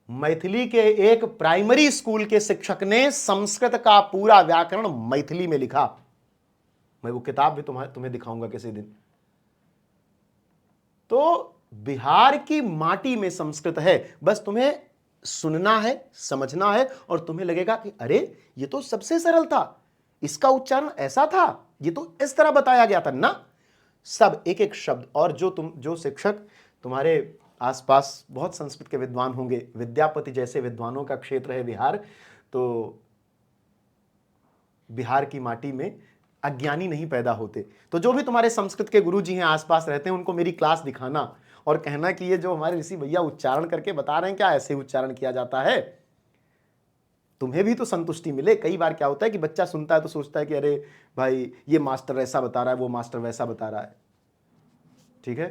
मैथिली के एक प्राइमरी स्कूल के शिक्षक ने संस्कृत का पूरा व्याकरण मैथिली में लिखा। मैं वो किताब भी तुम्हें दिखाऊंगा किसी दिन। तो बिहार की माटी में संस्कृत है, बस तुम्हें सुनना है, समझना है, और तुम्हें लगेगा कि अरे ये तो सबसे सरल था, इसका उच्चारण ऐसा था, ये तो इस तरह बताया गया था ना। सब एक एक शब्द। और जो शिक्षक तुम्हारे आसपास बहुत संस्कृत के विद्वान होंगे, विद्यापति जैसे विद्वानों का क्षेत्र है बिहार, तो बिहार की माटी में अज्ञानी नहीं पैदा होते। तो जो भी तुम्हारे संस्कृत के गुरुजी हैं आसपास रहते हैं, उनको मेरी क्लास दिखाना और कहना कि ये जो हमारे ऋषि भैया उच्चारण करके बता रहे हैं क्या ऐसे उच्चारण किया जाता है, तुम्हें भी तो संतुष्टि मिले। कई बार क्या होता है कि बच्चा सुनता है तो सोचता है कि अरे भाई ये मास्टर ऐसा बता रहा है, वो मास्टर वैसा बता रहा है, ठीक है?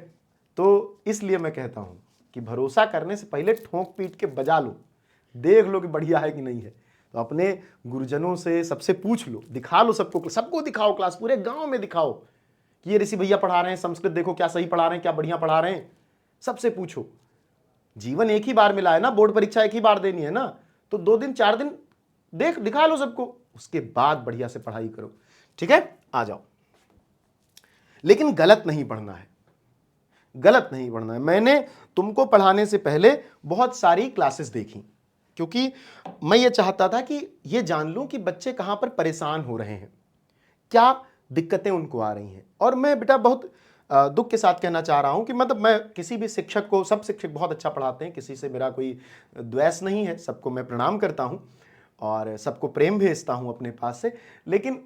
तो इसलिए मैं कहता हूं कि भरोसा करने से पहले ठोंक पीट के बजा लो, देख लो कि बढ़िया है कि नहीं है। तो अपने गुरुजनों से सबसे पूछ लो, दिखा लो, सबको दिखाओ, क्लास पूरे गांव में दिखाओ कि ये ऋषि भैया पढ़ा रहे हैं संस्कृत, देखो क्या सही पढ़ा रहे हैं, क्या बढ़िया पढ़ा रहे हैं। सबसे पूछो, जीवन एक ही बार मिला है ना, बोर्ड परीक्षा एक ही बार देनी है ना, तो 2 दिन 4 दिन दिखा लो सबको, उसके बाद बढ़िया से पढ़ाई करो, ठीक है? आ जाओ। लेकिन गलत नहीं पढ़ना है, गलत नहीं पढ़ना है। मैंने तुमको पढ़ाने से पहले बहुत सारी क्लासेस देखी, क्योंकि मैं ये चाहता था कि ये जान लूं कि बच्चे कहां पर परेशान हो रहे हैं, क्या दिक्कतें उनको आ रही हैं। और मैं बेटा बहुत दुख के साथ कहना चाह रहा हूं कि मतलब मैं किसी भी शिक्षक को, सब शिक्षक बहुत अच्छा पढ़ाते हैं, किसी से मेरा कोई द्वेष नहीं है, सबको मैं प्रणाम करता हूं और सबको प्रेम भेजता हूं अपने पास से। लेकिन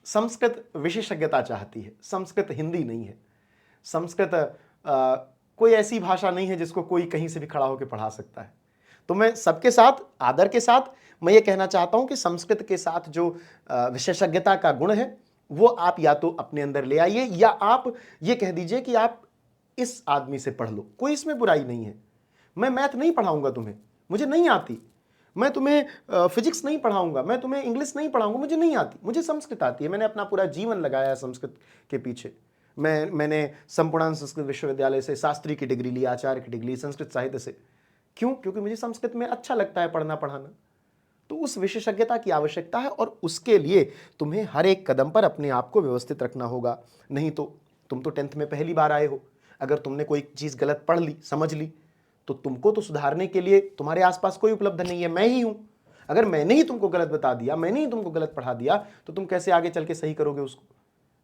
संस्कृत विशेषज्ञता चाहती है, संस्कृत हिंदी नहीं है। संस्कृत कोई ऐसी भाषा नहीं है जिसको कोई कहीं से भी खड़ा होकर पढ़ा सकता है। तो मैं सबके साथ आदर के साथ मैं ये कहना चाहता हूं कि संस्कृत के साथ जो विशेषज्ञता का गुण है वो आप या तो अपने अंदर ले आइए, या आप ये कह दीजिए कि आप इस आदमी से पढ़ लो, कोई इसमें बुराई नहीं है। मैं मैथ नहीं पढ़ाऊंगा तुम्हें, मुझे नहीं आती। मैं तुम्हें फिजिक्स नहीं पढ़ाऊंगा, मैं तुम्हें इंग्लिश नहीं पढ़ाऊंगा, मुझे नहीं आती। मुझे संस्कृत आती है, मैंने अपना पूरा जीवन लगाया है संस्कृत के पीछे। मैंने संपूर्णानंद संस्कृत विश्वविद्यालय से शास्त्री की डिग्री ली, आचार्य की डिग्री संस्कृत साहित्य से, क्यों? क्योंकि मुझे संस्कृत में अच्छा लगता है पढ़ना पढ़ाना। तो उस विशेषज्ञता की आवश्यकता है और उसके लिए तुम्हें हर एक कदम पर अपने आप को व्यवस्थित रखना होगा। नहीं तो तुम तो 10th में पहली बार आए हो, अगर तुमने कोई चीज गलत पढ़ ली, समझ ली, तो तुमको तो सुधारने के लिए तुम्हारे आसपास कोई उपलब्ध नहीं है, मैं ही हूं। अगर मैंने ही तुमको गलत बता दिया, मैंने ही तुमको गलत पढ़ा दिया, तो तुम कैसे आगे चल के सही करोगे उसको?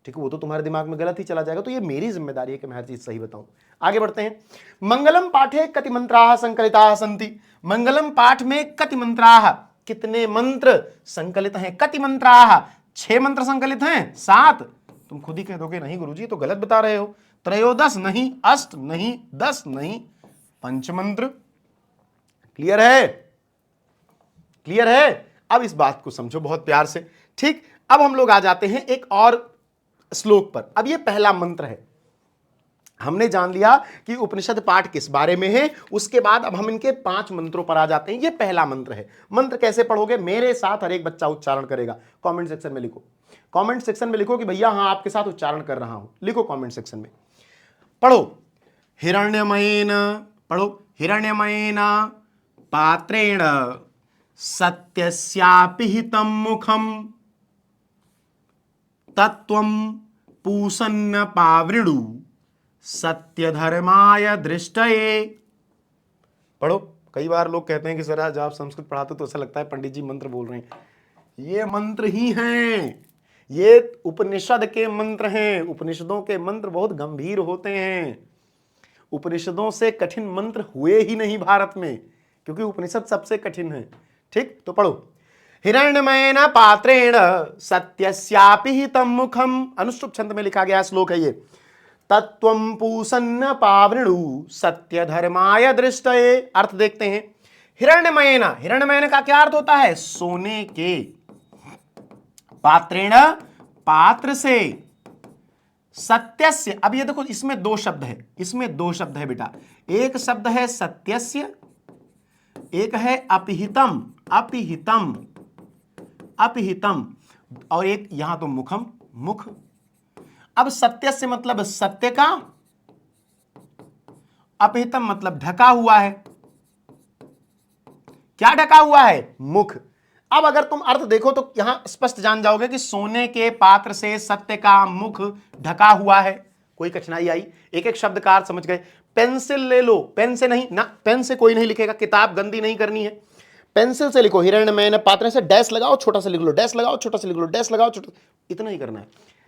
ठीक है, वो तो तुम्हारे दिमाग में गलत ही चला जाएगा। तो ये मेरी जिम्मेदारी है कि मैं हर चीज सही बताऊं। आगे बढ़ते हैं। मंगलम पाठे कति मंत्राः संकलिताः सन्ति। मंगलम पाठ में कति मंत्राः, कितने मंत्र संकलित हैं? कति मंत्राः, 6 मंत्र संकलित हैं, 7? तुम खुद ही कह दोगे नहीं गुरुजी तो गलत बता रहे हो। त्रयोदश नहीं, अष्ट नहीं, 10 नहीं, पंचमंत्र। क्लियर है? क्लियर है? अब इस बात को समझो बहुत प्यार से। ठीक, अब हम लोग आ जाते हैं एक और श्लोक पर। अब ये पहला मंत्र है। हमने जान लिया कि उपनिषद पाठ किस बारे में है। उसके बाद अब हम इनके 5 मंत्रों पर आ जाते हैं। ये पहला मंत्र है। मंत्र कैसे पढ़ोगे? मेरे साथ हर एक बच्चा उच्चारण करेगा। कमेंट सेक्शन में लिखो, कमेंट सेक्शन में लिखो कि भैया हाँ आपके साथ उच्चारण कर रहा हूं। लिखो कमेंट सेक्शन में। पढ़ो हिरण्यमयेन, पढ़ो हिरण्यमयेन पात्रेण सत्यस्यापिहितं मुखम तत्त्वं पूषन्न पावृणु सत्य धर्माय दृष्टये। पढ़ो। कई बार लोग कहते हैं कि सर जब आप संस्कृत पढ़ाते तो ऐसा लगता है पंडित जी मंत्र बोल रहे हैं। ये मंत्र ही हैं, ये उपनिषद के मंत्र हैं। उपनिषदों के मंत्र बहुत गंभीर होते हैं। उपनिषदों से कठिन मंत्र हुए ही नहीं भारत में, क्योंकि उपनिषद सबसे कठिन है। ठीक, तो पढ़ो हिरण्यमयेन पात्रेण सत्यस्यापिहितं मुखम। अनुष्टुप छंद में लिखा गया श्लोक है ये। तत्त्वं पूषन्न पावृणु सत्य धर्माय दृष्टये। अर्थ देखते हैं। हिरण्यमयेन, हिरण्यमयेन का क्या अर्थ होता है? सोने के। पात्रेण, पात्र से। सत्यस्य, अब ये देखो इसमें 2 शब्द है, इसमें 2 शब्द है बेटा। एक शब्द है सत्यस्य, एक है अपिहितम, अपिहितम, अपिहितम, और एक यहां तो मुखम, मुख। अब सत्यस्य मतलब सत्य का, अपिहितम मतलब ढका हुआ है। क्या ढका हुआ है? मुख। अब अगर तुम अर्थ देखो तो यहां स्पष्ट जान जाओगे कि सोने के पात्र से सत्य का मुख ढका हुआ है। कोई कठिनाई आई? एक एक शब्द का अर्थ समझ गए। पेंसिल ले लो, पेन से नहीं ना, पेन से कोई नहीं लिखेगा, किताब गंदी नहीं करनी है, पेंसिल से लिखो। हिरण्यमयेन पात्र से डैश लगाओ, छोटा सा लिख लो, डैश लगाओ, छोटा सा लिख लो, डैश लगाओ, छोटा, इतना ही करना है।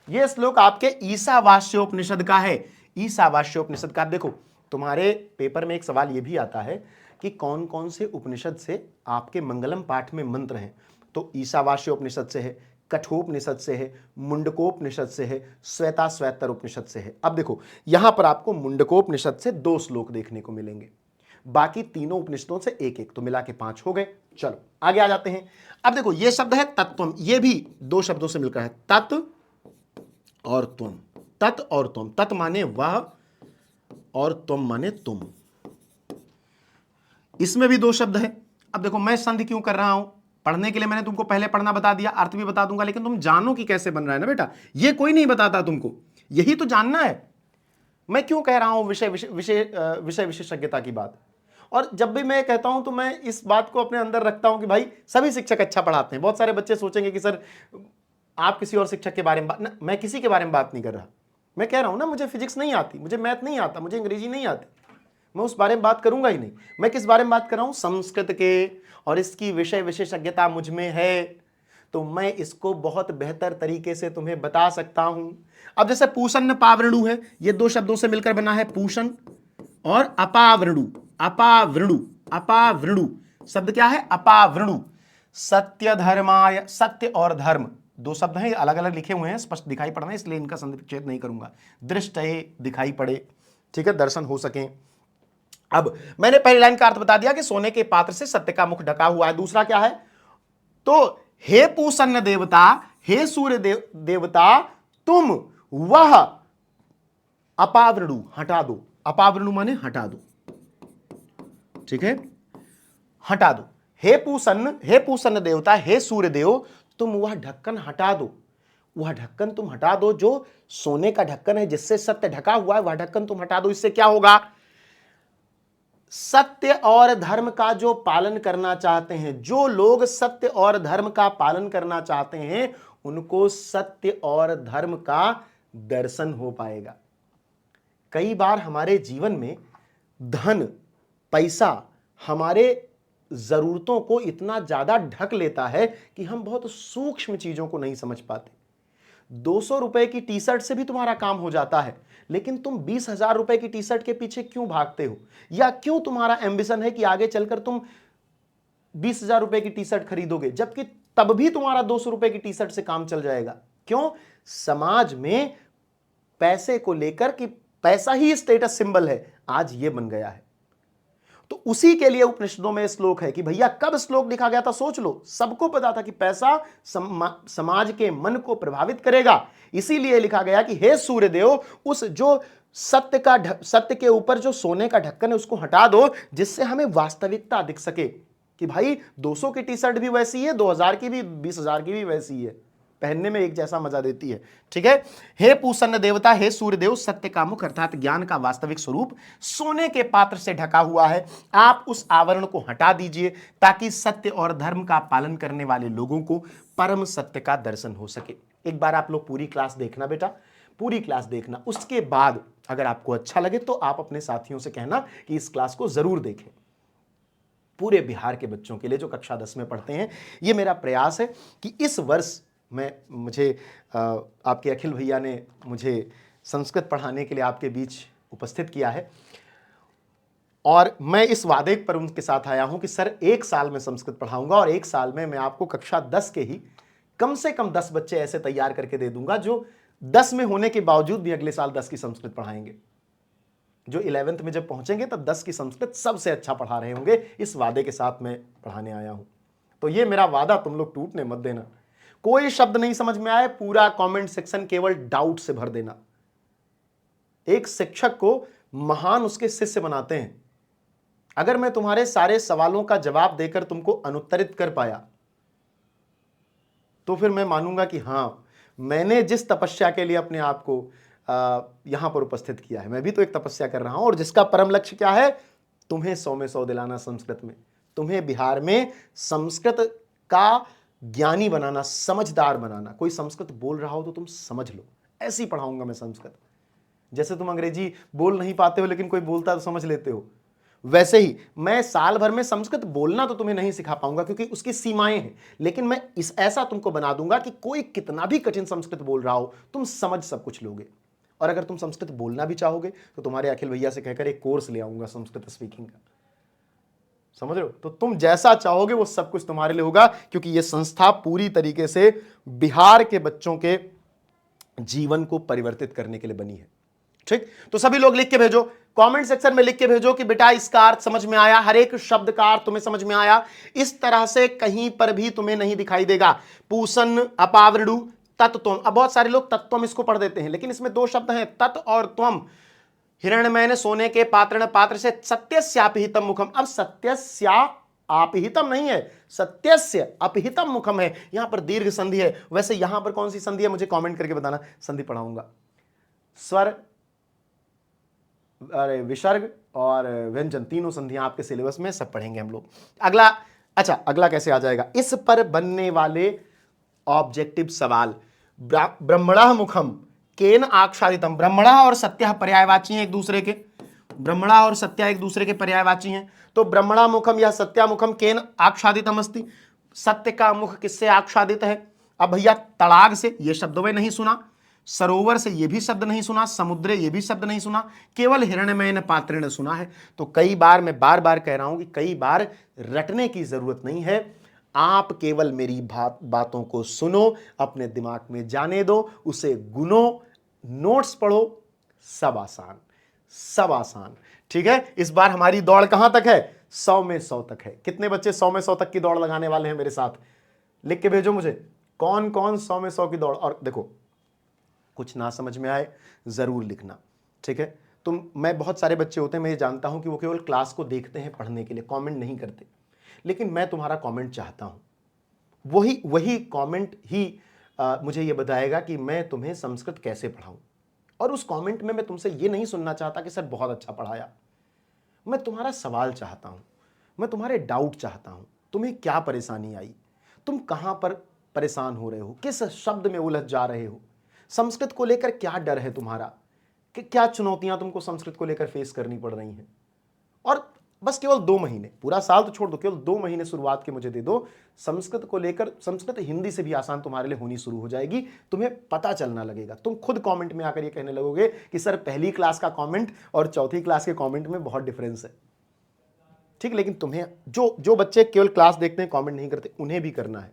यह श्लोक आपके ईशावास्योपनिषद का है। ईशावास्योपनिषद का। देखो तुम्हारे पेपर में एक सवाल यह भी आता है कि कौन कौन से उपनिषद से आपके मंगलम पाठ में मंत्र हैं। तो ईशावास्योपनिषद से है, कठोपनिषद से है, मुंडकोपनिषद से है, श्वेताश्वैतर उपनिषद से है। अब देखो यहां पर आपको मुंडकोपनिषद से 2 श्लोक देखने को मिलेंगे, बाकी तीनों उपनिषदों से एक एक, तो मिला के 5 हो गए। चलो आगे आ जाते हैं। अब देखो ये शब्द है तत्त्वम, ये भी 2 शब्दों से मिलकर है, तत् और तुम। तत् और तुम, तत् माने वह और तुम माने तुम। इसमें भी 2 शब्द है। अब देखो मैं संधि क्यों कर रहा हूं? पढ़ने के लिए मैंने तुमको पहले पढ़ना बता दिया, अर्थ भी बता दूंगा, लेकिन तुम जानो कि कैसे बन रहा है ना बेटा। ये कोई नहीं बताता तुमको, यही तो जानना है। मैं क्यों कह रहा हूं विषय विशेषज्ञता की बात। और जब भी मैं कहता हूं तो मैं इस बात को अपने अंदर रखता हूं कि भाई सभी शिक्षक अच्छा पढ़ाते हैं। बहुत सारे बच्चे सोचेंगे कि सर आप किसी और शिक्षक के बारे में बात ना, मैं किसी के बारे में बात नहीं कर रहा। मैं कह रहा हूं ना मुझे फिजिक्स नहीं आती, मुझे मैथ नहीं आता, मुझे अंग्रेजी नहीं आती, मैं उस बारे में बात करूंगा ही नहीं। मैं किस बारे में बात कर रहा हूं? संस्कृत के, और इसकी विषय विशेषज्ञता मुझ में है, तो मैं इसको बहुत बेहतर तरीके से तुम्हें बता सकता हूं। अब जैसे पूषण पावृणु है, ये 2 शब्दों से मिलकर बना है, पूषण और अपावृणु। अपावृणु, अपावृणु शब्द क्या है? अपावृणु। सत्य धर्माय, सत्य और धर्म 2 शब्द हैं, अलग अलग लिखे हुए हैं, स्पष्ट दिखाई पड़ रहे हैं, इसलिए इनका संक्षेप नहीं करूंगा। दृष्टये, दिखाई पड़े, ठीक है, दर्शन हो सके। अब मैंने पहली लाइन का अर्थ बता दिया कि सोने के पात्र से सत्य का मुख ढका हुआ है। दूसरा क्या है? तो हे पूषण देवता, हे सूर्य देवता, तुम वह अपावृणु हटा दो। अपावृणु माने हटा दो, ठीक है, हटा दो। हे पूषण देवता, हे सूर्य देव, तुम वह ढक्कन हटा दो। वह ढक्कन तुम हटा दो जो सोने का ढक्कन है, जिससे सत्य ढका हुआ है, वह ढक्कन तुम हटा दो। इससे क्या होगा? सत्य और धर्म का जो पालन करना चाहते हैं, जो लोग सत्य और धर्म का पालन करना चाहते हैं, उनको सत्य और धर्म का दर्शन हो पाएगा। कई बार हमारे जीवन में धन, पैसा हमारे जरूरतों को इतना ज्यादा ढक लेता है कि हम बहुत सूक्ष्म चीजों को नहीं समझ पाते। 200 रुपए की टी शर्ट से भी तुम्हारा काम हो जाता है, लेकिन तुम 20,000 रुपए की टी शर्ट के पीछे क्यों भागते हो? या क्यों तुम्हारा एम्बिशन है कि आगे चलकर तुम 20,000 रुपए की टी शर्ट खरीदोगे, जबकि तब भी तुम्हारा 200 रुपए की टी शर्ट से काम चल जाएगा? क्यों? समाज में पैसे को लेकर कि पैसा ही स्टेटस सिंबल है, आज ये बन गया है। तो उसी के लिए उपनिषदों में श्लोक है कि भैया कब श्लोक लिखा गया था सोच लो। सबको पता था कि पैसा समाज के मन को प्रभावित करेगा, इसीलिए लिखा गया कि हे सूर्यदेव, उस जो सत्य के ऊपर जो सोने का ढक्कन है उसको हटा दो, जिससे हमें वास्तविकता दिख सके कि भाई 200 की टी शर्ट भी वैसी है, 2000 की भी, 20,000 की भी वैसी है, पहनने में एक जैसा मजा देती है। ठीक है। हे प्रसन्न देवता, हे सूर्यदेव, सत्य का मुख अर्थात ज्ञान का वास्तविक स्वरूप सोने के पात्र से ढका हुआ है, आप उस आवरण को हटा दीजिए ताकि सत्य और धर्म का पालन करने वाले लोगों को परम सत्य का दर्शन हो सके। एक बार आप लोग पूरी क्लास देखना बेटा, पूरी क्लास देखना, उसके बाद अगर आपको अच्छा लगे तो आप अपने साथियों से कहना कि इस क्लास को जरूर देखें। पूरे बिहार के बच्चों के लिए जो कक्षा 10 में पढ़ते हैं, यह मेरा प्रयास है कि इस वर्ष मुझे आपके अखिल भैया ने मुझे संस्कृत पढ़ाने के लिए आपके बीच उपस्थित किया है, और मैं इस वादे पर उनके साथ आया हूं कि सर 1 साल में संस्कृत पढ़ाऊंगा, और 1 साल में मैं आपको कक्षा 10 के ही कम से कम 10 बच्चे ऐसे तैयार करके दे दूंगा जो 10 में होने के बावजूद भी अगले साल 10 की संस्कृत पढ़ाएंगे। जो 11th में जब पहुंचेंगे तब 10 की संस्कृत सबसे अच्छा पढ़ा रहे होंगे। इस वादे के साथ मैं पढ़ाने आया हूं, तो ये मेरा वादा तुम लोग टूटने मत देना। कोई शब्द नहीं समझ में आए, पूरा कमेंट सेक्शन केवल डाउट से भर देना। एक शिक्षक को महान उसके शिष्य बनाते हैं। अगर मैं तुम्हारे सारे सवालों का जवाब देकर तुमको अनुत्तरित कर पाया तो फिर मैं मानूंगा कि हां, मैंने जिस तपस्या के लिए अपने आप को यहां पर उपस्थित किया है, मैं भी तो एक तपस्या कर रहा हूं, और जिसका परम लक्ष्य क्या है? तुम्हें 100 में 100 दिलाना संस्कृत में, तुम्हें बिहार में संस्कृत का ज्ञानी बनाना, समझदार बनाना। कोई संस्कृत बोल रहा हो तो तुम समझ लो, ऐसी पढ़ाऊंगा मैं संस्कृत। जैसे तुम अंग्रेजी बोल नहीं पाते हो लेकिन कोई बोलता तो समझ लेते हो, वैसे ही मैं साल भर में संस्कृत बोलना तो तुम्हें नहीं सिखा पाऊंगा क्योंकि उसकी सीमाएं हैं, लेकिन मैं ऐसा तुमको बना दूंगा कि कोई कितना भी कठिन संस्कृत बोल रहा हो तुम समझ सब कुछ लोगे। और अगर तुम संस्कृत बोलना भी चाहोगे तो तुम्हारे अखिल भैया से कहकर एक कोर्स ले आऊंगा संस्कृत स्पीकिंग का, समझ रहे हो? तो तुम जैसा चाहोगे वो सब कुछ तुम्हारे लिए होगा, क्योंकि यह संस्था पूरी तरीके से बिहार के बच्चों के जीवन को परिवर्तित करने के लिए बनी है। ठीक, तो सभी लोग लिख के भेजो, कमेंट सेक्शन में लिख के भेजो कि बेटा इसका अर्थ समझ में आया, हर एक शब्द का अर्थ तुम्हें समझ में आया। इस तरह से कहीं पर भी तुम्हें नहीं दिखाई देगा। पूसन, अपावृणु, तत्त्वम। अब बहुत सारे लोग तत्त्वम इसको पढ़ देते हैं, लेकिन इसमें 2 शब्द हैं, तत् और त्वम। हिरण्मय ने सोने के पात्र से सत्यस्यापिहितम मुखम। अब सत्यस्या आपिहितम नहीं है, सत्यस्य अपिहितम मुखम है, यहां पर दीर्घ संधि है। वैसे यहां पर कौन सी संधि है मुझे कमेंट करके बताना, संधि पढ़ाऊंगा। स्वर, अरे विसर्ग और व्यंजन, तीनों संधियां आपके सिलेबस में सब पढ़ेंगे हम लोग। अगला, अच्छा अगला कैसे आ जाएगा? इस पर बनने वाले ऑब्जेक्टिव सवाल। ब्रह्मणः मुखम केन आच्छादितम। ब्रह्मणः और सत्य पर्यायवाची हैं एक दूसरे के, ब्रह्मणः और सत्य एक दूसरे के पर्यायवाची हैं। तो ब्रह्मणः मुखम या सत्या मुखम केन आच्छादितम अस्ति। सत्य का मुख किससे आच्छादित है? अब भैया तड़ाग से, ये शब्दों में नहीं सुना, सरोवर से ये भी शब्द नहीं सुना, समुद्रे ये भी शब्द नहीं सुना, केवल हिरण्मय पात्रेण सुना है। तो कई बार, मैं बार बार कह रहा हूं कि कई बार रटने की जरूरत नहीं है, आप केवल मेरी बातों को सुनो, अपने दिमाग में जाने दो, उसे गुनो, नोट्स पढ़ो, सब आसान, सब आसान। ठीक है, इस बार हमारी दौड़ कहां तक है? 100 में 100 तक है। कितने बच्चे 100 में 100 तक की दौड़ लगाने वाले हैं मेरे साथ? लिख के भेजो मुझे, कौन कौन 100 में 100 की दौड़। और देखो, कुछ ना समझ में आए जरूर लिखना, ठीक है? मैं बहुत सारे बच्चे होते हैं, मैं ये जानता हूं कि वो केवल क्लास को देखते हैं पढ़ने के लिए, कमेंट नहीं करते, लेकिन मैं तुम्हारा कमेंट चाहता हूं। वही कमेंट ही मुझे ये बताएगा कि मैं तुम्हें संस्कृत कैसे पढ़ाऊं। और उस कमेंट में मैं तुमसे ये नहीं सुनना चाहता कि सर बहुत अच्छा पढ़ाया, मैं तुम्हारा सवाल चाहता हूं, मैं तुम्हारे डाउट चाहता हूं, तुम्हें क्या परेशानी आई, तुम कहां पर परेशान हो रहे हो, किस शब्द में उलझ जा रहे हो, संस्कृत को लेकर क्या डर है तुम्हारा, कि क्या चुनौतियां तुमको संस्कृत को लेकर फेस करनी पड़ रही हैं। और बस केवल 2 महीने, पूरा साल तो छोड़ दो, केवल 2 महीने शुरुआत के मुझे दे दो, संस्कृत को लेकर, संस्कृत हिंदी से भी आसान तुम्हारे लिए होनी शुरू हो जाएगी, तुम्हें पता चलना लगेगा। तुम खुद कमेंट में आकर ये कहने लगोगे कि सर पहली क्लास का कमेंट और चौथी क्लास के कमेंट में बहुत डिफरेंस है। ठीक, लेकिन तुम्हें जो बच्चे केवल क्लास देखते हैं, कमेंट नहीं करते, उन्हें भी करना है।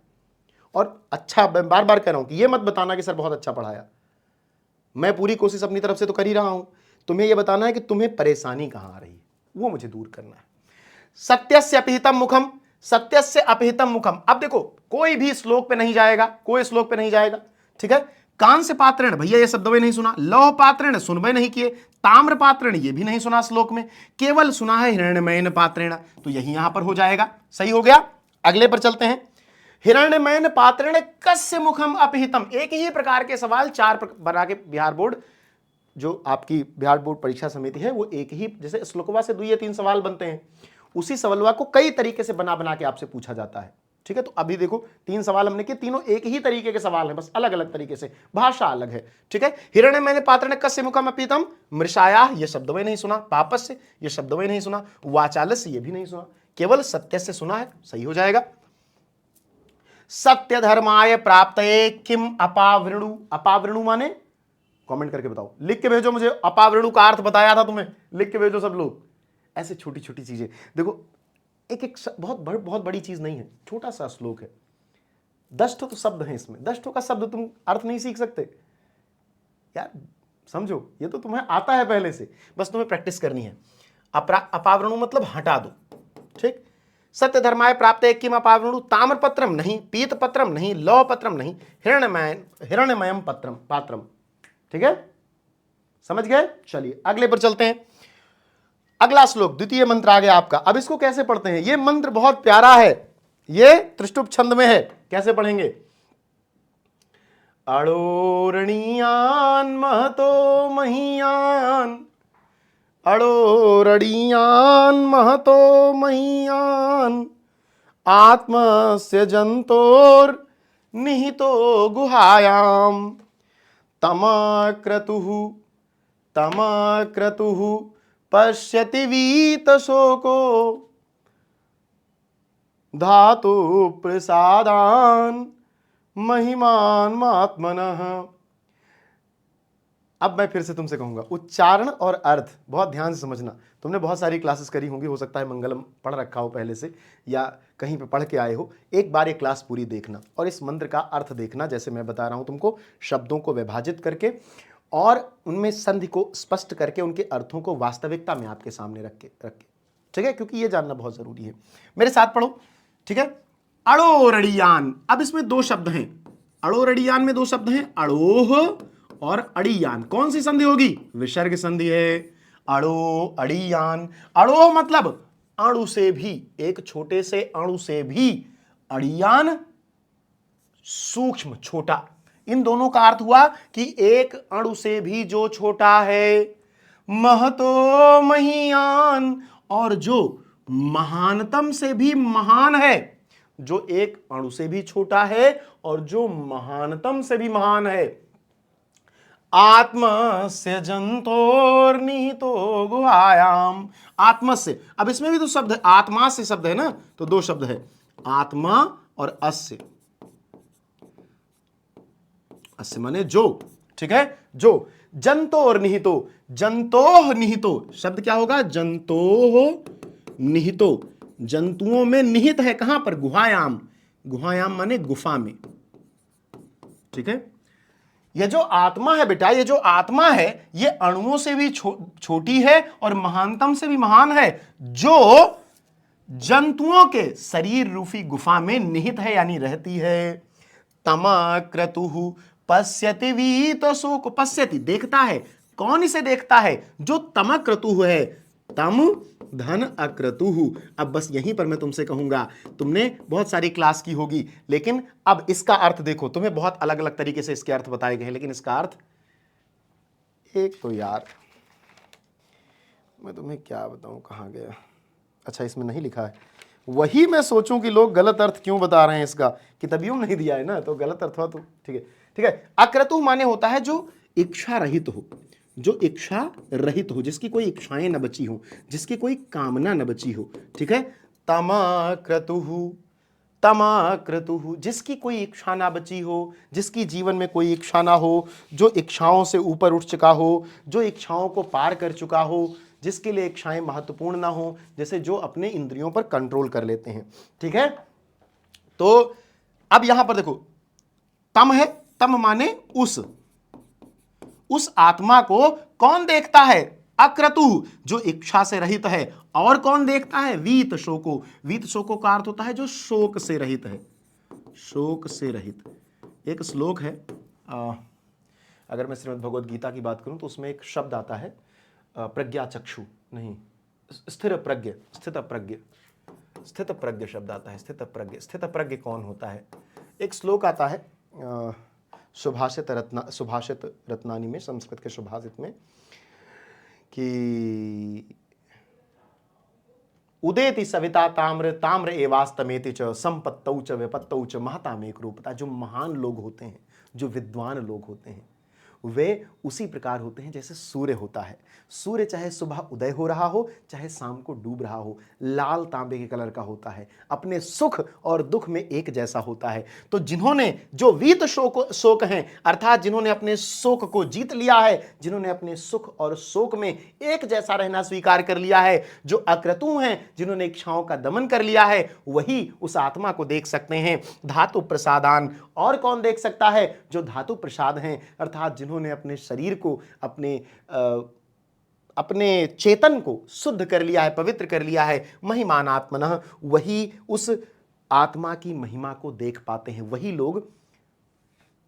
और अच्छा, मैं बार बार कह रहा हूं कि ये मत बताना कि सर बहुत अच्छा पढ़ाया, मैं पूरी कोशिश अपनी तरफ से तो कर ही रहा हूं, तुम्हें यह बताना है कि तुम्हें परेशानी कहां आ रही है, वो मुझे दूर करना है। सत्यस्य अपहितम मुखम, सत्यस्य अपहितम मुखम। अब देखो, कोई भी श्लोक पे नहीं जाएगा, कोई श्लोक पे नहीं जाएगा, ठीक है। कान से पात्रेण, भैया ये शब्द नहीं सुना, लौह पात्रेण सुनबे नहीं किए, ताम्र पात्रेण ये भी नहीं सुना श्लोक में, केवल सुना है हिरण्यमयन पात्रेण, तो यही यहां पर हो जाएगा, सही हो गया। अगले पर चलते हैं। हिरण्यमयन पात्रेण कस्य मुखम अपहितम। एक ही प्रकार के सवाल 4 बना के बिहार बोर्ड, जो आपकी बिहार बोर्ड परीक्षा समिति है, वो एक ही, जैसे श्लोकवा से 2 या 3 सवाल बनते हैं, उसी सवालवा को कई तरीके से बना बना के आपसे पूछा जाता है, ठीक है। तो अभी देखो 3 सवाल हमने किए, तीनों एक ही तरीके के सवाल हैं, बस अलग अलग तरीके से, भाषा अलग है, ठीक है। हिरण्यमयन पात्रेण कस्य मुखम अपहितम, मृषाया ये शब्द भी नहीं सुना, पापस्य ये शब्द भी नहीं सुना, वाचालस्य ये भी नहीं सुना, केवल सत्य से सुना है, सही हो जाएगा। सत्य धर्माय प्राप्तये किम अपावृणु, अपावृणु माने कमेंट करके बताओ, लिख के भेजो मुझे, अपावृणु का अर्थ बताया था तुम्हें, लिख के भेजो सब लोग। ऐसे छोटी छोटी चीजें देखो, एक बहुत बड़ी चीज नहीं है, छोटा सा श्लोक है, 10 तो शब्द हैं इसमें, 10 का शब्द तुम अर्थ नहीं सीख सकते यार, समझो, ये तो तुम्हें आता है पहले से, बस तुम्हें प्रैक्टिस करनी है। अपावृणु मतलब हटा दो, ठीक। सत्य धर्माय प्राप्त है किम अपावृणु, ताम्र पत्रम नहीं, पीत पत्रम नहीं, लौह पत्रम नहीं, हिरण्यमयम पत्रम पात्रम, ठीक है, समझ गए। चलिए अगले पर चलते हैं। अगला श्लोक, द्वितीय मंत्र आ गया आपका। अब इसको कैसे पढ़ते हैं, ये मंत्र बहुत प्यारा है, ये त्रिष्टुप छंद में है, कैसे पढ़ेंगे। अड़ोरणीयान महतो महीयान, अड़ोरणीयान महतो महीयान, आत्मस्य जंतोर निहितो गुहायाम, तमक्रतुः पश्यति वीतशोको धातु प्रसादान महिमान आत्मनः। अब मैं फिर से तुमसे कहूंगा, उच्चारण और अर्थ बहुत ध्यान से समझना। तुमने बहुत सारी क्लासेस करी होंगी, हो सकता है मंगलम पढ़ रखा हो पहले से, या कहीं पे पढ़ के आए हो। एक बार ये क्लास पूरी देखना और इस मंत्र का अर्थ देखना, जैसे मैं बता रहा हूं तुमको, शब्दों को विभाजित करके और उनमें संधि को स्पष्ट करके, उनके अर्थों को वास्तविकता में आपके सामने रख के, ठीक है, क्योंकि ये जानना बहुत जरूरी है। मेरे साथ पढ़ो, ठीक है। अड़ोरड़ियान, अब इसमें 2 शब्द हैं, अड़ोरड़ियान में 2 शब्द हैं, अड़ोह और अड़ियान। कौन सी संधि होगी, विसर्ग संधि है, अड़ो अड़ियान। अड़ो मतलब अणु से भी, एक छोटे से अणु से भी, अड़ियान सूक्ष्म छोटा। इन दोनों का अर्थ हुआ कि एक अणु से भी जो छोटा है, महतो महीयान, और जो महानतम से भी महान है, जो एक अणु से भी छोटा है और जो महानतम से भी महान है। आत्मस्य जंतोर्निहितो गुहायाम, आत्मस्य, अब इसमें भी तो शब्द है, आत्मा से शब्द है ना, तो 2 शब्द है, आत्मा और अस्य, अस्य माने जो, ठीक है, जो। जंतोर निहितो, जंतोह निहितो, शब्द क्या होगा, जंतोह निहितो, जंतुओं में निहित है, कहां पर, गुहायाम, गुहायाम माने गुफा में, ठीक है। यह जो आत्मा है बेटा, ये जो आत्मा है, ये अणुओं से भी छोटी है और महानतम से भी महान है, जो जंतुओं के शरीर रूपी गुफा में निहित है, यानी रहती है। तमक्रतुः पश्यति वीतशोको, पश्यति देखता है, कौन इसे देखता है, जो तमक्रतुः है, तम धन अक्रतुः। अब बस यहीं पर मैं तुमसे कहूंगा, तुमने बहुत सारी क्लास की होगी, लेकिन अब इसका अर्थ देखो, तुम्हें बहुत अलग अलग तरीके से इसके अर्थ बताए गए हैं, लेकिन इसका अर्थ एक तो यार मैं तुम्हें क्या बताऊं, कहाँ गया, अच्छा इसमें नहीं लिखा है। वही मैं सोचूं कि लोग गलत अर्थ क्यों बता रहे हैं इसका, कि तभियों नहीं दिया है ना, तो गलत अर्थ हुआ तो ठीक है। ठीक है, अक्रतु माने होता है जो इच्छा रहित हो, जो इच्छा रहित हो, जिसकी कोई इच्छाएं न बची हो, जिसकी कोई कामना न बची हो। ठीक है, तमाक्रतुहु, तमाक्रतुहु, जिसकी कोई इच्छा ना बची हो, जिसकी जीवन में कोई इच्छा ना हो, जो इच्छाओं से ऊपर उठ चुका हो, जो इच्छाओं को पार कर चुका हो, जिसके लिए इच्छाएं महत्वपूर्ण ना हो, जैसे जो अपने इंद्रियों पर कंट्रोल कर लेते हैं। ठीक है, तो अब यहां पर देखो, तम है, तम माने उस आत्मा को कौन देखता है, अक्रतु, जो इच्छा से रहित है। और कौन देखता है, वीत शोको, वीत शोको का अर्थ होता है जो शोक से रहित है, शोक से रहित। एक श्लोक है, अगर मैं श्रीमद् भगवद गीता की बात करूं तो उसमें एक शब्द आता है प्रज्ञा चक्षु, नहीं, स्थिर प्रज्ञ, स्थित प्रज्ञ, स्थित प्रज्ञ शब्द आता है, स्थित प्रज्ञ। स्थित प्रज्ञ कौन होता है, एक श्लोक आता है सुभाषित रत्नानी में, संस्कृत के सुभाषित में, कि उदेति सविता ताम्र ताम्र एवास्तमेति च संपत्तौ च विपत्तौ च महतामेक रूपता। जो महान लोग होते हैं, जो विद्वान लोग होते हैं, वे उसी प्रकार होते हैं जैसे सूर्य होता है। सूर्य चाहे सुबह उदय हो रहा हो, चाहे शाम को डूब रहा हो, लाल तांबे के कलर का होता है, अपने सुख और दुख में एक जैसा होता है। तो जिन्होंने, जो वीत शोक हैं, अर्थात जिन्होंने अपने शोक को जीत लिया है, जिन्होंने अपने सुख और शोक में एक जैसा रहना स्वीकार कर लिया है, जो अक्रतु हैं, जिन्होंने इच्छाओं का दमन कर लिया है, वही उस आत्मा को देख सकते हैं। धातु प्रसादान, और कौन देख सकता है, जो धातु प्रसाद हैं, अर्थात जिन्होंने अपने शरीर को, अपने चेतन को शुद्ध कर लिया है, पवित्र कर लिया है। महिमान आत्मनः, वही उस आत्मा की महिमा को देख पाते हैं, वही लोग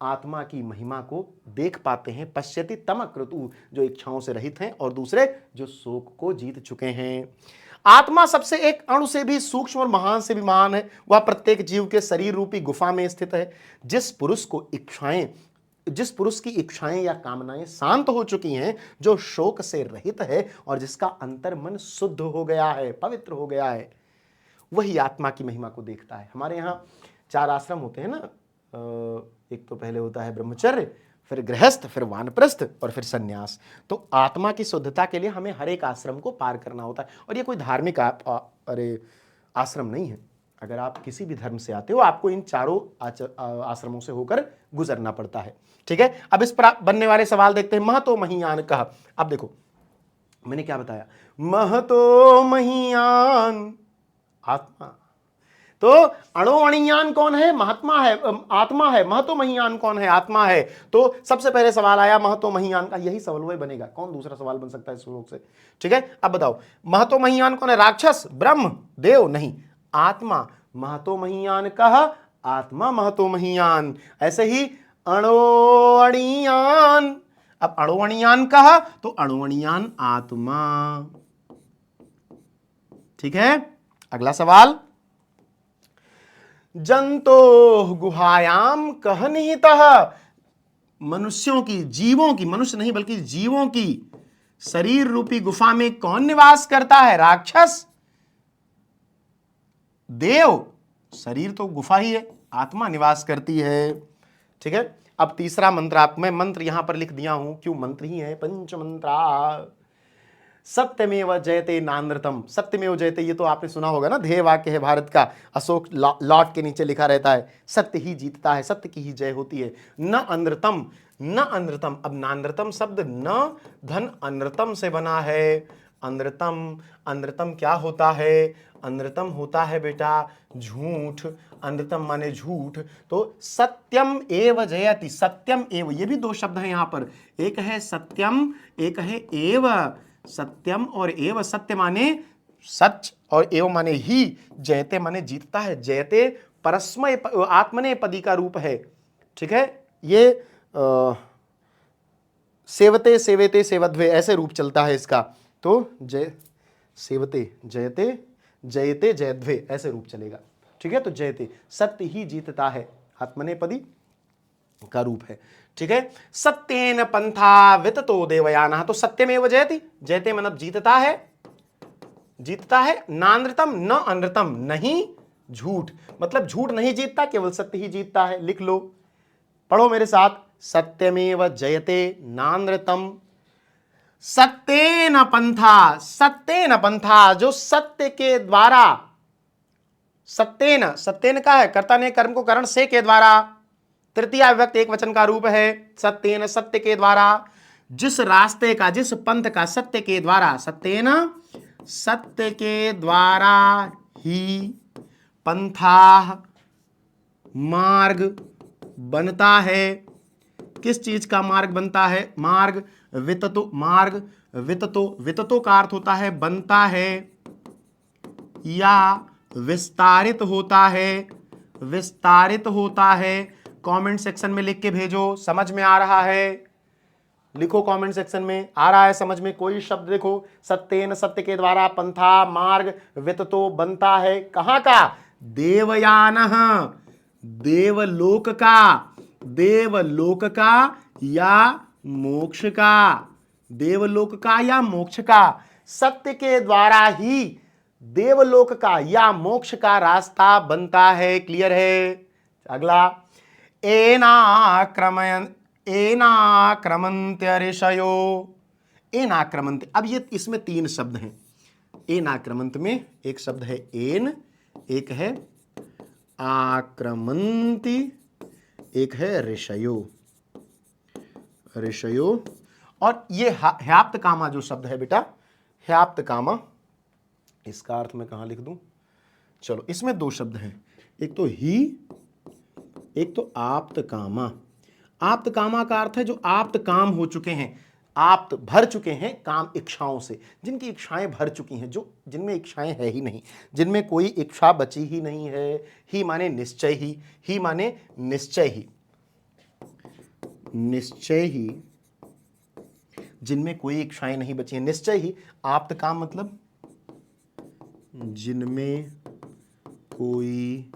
आत्मा की महिमा को देख पाते हैं। पश्यति तमक्रतु, जो इच्छाओं से रहित हैं, और दूसरे जो शोक को जीत चुके हैं। आत्मा सबसे एक अणु से भी सूक्ष्म और महान से भी महान है। वह प्रत्येक जीव के शरीर रूपी गुफा में स्थित है। जिस पुरुष की इच्छाएं या कामनाएं शांत हो चुकी हैं, जो शोक से रहित है और जिसका अंतर मन शुद्ध हो गया है, पवित्र हो गया है, वही आत्मा की महिमा को देखता है। हमारे यहाँ 4 आश्रम होते हैं ना, एक तो पहले होता है ब्रह्मचर्य, फिर गृहस्थ, फिर वानप्रस्थ और फिर सन्यास। तो आत्मा की शुद्धता के लिए हमें हर एक आश्रम को पार करना होता है। और ये कोई धार्मिक आश्रम नहीं है। अगर आप किसी भी धर्म से आते हो, आपको इन चारों आश्रमों से होकर गुजरना पड़ता है। ठीक है, अब इस पर बनने वाले सवाल देखते हैं। महतो महीयान कहा, अब देखो मैंने क्या बताया, महतो महीयान आत्मा, तो अणोअणियान कौन है, महात्मा है, आत्मा है। महतो महीयान कौन है, आत्मा है। तो सबसे पहले सवाल आया महतो महीयान का, यही सवाल वही बनेगा, कौन दूसरा सवाल बन सकता है इस श्लोक से। ठीक है, अब बताओ महतो महीयान कौन है, राक्षस, ब्रह्म, देव, नहीं, आत्मा। महतो महीयान कहा, आत्मा महतो महीयान। ऐसे ही अणोअणियान, अब अणोअणियान कहा तो अणोअणियान आत्मा। ठीक है, अगला सवाल, जंतो गुहायाम कह निहितः, मनुष्यों की, जीवों की, मनुष्य नहीं बल्कि जीवों की शरीर रूपी गुफा में कौन निवास करता है, राक्षस, देव, शरीर तो गुफा ही है, आत्मा निवास करती है। ठीक है, अब तीसरा मंत्र, आप, मैं मंत्र यहां पर लिख दिया हूं, क्यों, मंत्र ही है, पंच मंत्रा। सत्यमेव जयते नानृतम, सत्यमेव जयते, ये तो आपने सुना होगा ना, ध्येय वाक्य है भारत का, अशोक लॉट के नीचे लिखा रहता है, सत्य ही जीतता है, सत्य की ही जय होती है। न अनृतम, न अनृतम, अब नानृतम शब्द न धन अनृतम से बना है। अनृतम, अनृतम क्या होता है, अनृतम होता है बेटा झूठ, अनृतम माने झूठ। तो सत्यम एव जयति, सत्यम एव, ये भी 2 शब्द हैं यहां पर, एक है सत्यम, एक है एव। सत्यम और एव, सत्य माने सच और एव माने ही, जयते माने जीतता है। जयते परस्मय आत्मनेपदी का रूप है। ठीक है, ये सेवते सेवेते सेवध्वे ऐसे रूप चलता है इसका। तो जय सेवते जयते, जयते जयध्वे ऐसे रूप चलेगा। ठीक है, तो जयते, सत्य ही जीतता है, आत्मनेपदी का रूप है। ठीक है। सत्येन पंथा विततो देवयानः, तो सत्यमेव जयति, जयते मतलब जीतता है, जीतता है। नानृतम न अनृतम, नहीं झूठ, मतलब झूठ नहीं जीतता, केवल सत्य ही जीतता है। लिख लो, पढ़ो मेरे साथ। सत्यमेव जयते नानृतम सत्येन पंथा, सत्येन पंथा, जो सत्य के द्वारा, सत्येन, सत्येन का है कर्ता ने कर्म को करण से के द्वारा, तृतीया विभक्ति एक वचन का रूप है। सत्येन, सत्य के द्वारा, जिस रास्ते का, जिस पंथ का, सत्य के द्वारा, सत्येन सत्य के द्वारा ही, पंथा मार्ग बनता है। किस चीज का मार्ग बनता है? मार्ग, विततो, मार्ग विततो, विततो का अर्थ होता है बनता है या विस्तारित होता है, विस्तारित होता है। कमेंट सेक्शन में लिख के भेजो, समझ में आ रहा है? लिखो कमेंट सेक्शन में, आ रहा है समझ में? कोई शब्द देखो, सत्येन, सत्य के द्वारा, पंथा मार्ग, विततो बनता है, कहां का? देवयानः, देवलोक का, देवलोक का या मोक्ष का, देवलोक का या मोक्ष का। सत्य के द्वारा ही देवलोक का या मोक्ष का रास्ता बनता है। क्लियर है? अगला, एनाक्रमयन्, एनाक्रमन्त्य ऋषयो, एनाक्रमन्त्य, अब ये इसमें तीन शब्द हैं। एनाक्रमन्त में एक शब्द है एन, एक है आक्रमन्ति, एक है ऋषयो, ऋषयो। और ये ह्याप्त कामा जो शब्द है बेटा, ह्याप्त कामा, इसका अर्थ मैं कहां लिख दूं? चलो, इसमें दो शब्द हैं, एक तो ही, एक तो आप्त कामा। आप्त कामा का अर्थ है जो आप्त काम हो चुके हैं, आप्त भर चुके हैं काम इच्छाओं से, जिनकी इच्छाएं भर चुकी हैं, जो जिनमें इच्छाएं है ही नहीं, जिनमें कोई इच्छा बची ही नहीं है। ही माने निश्चय ही माने निश्चय ही, निश्चय ही, जिनमें कोई इच्छाएं नहीं बची हैं, निश्चय ही। आप्त काम मतलब जिनमें कोई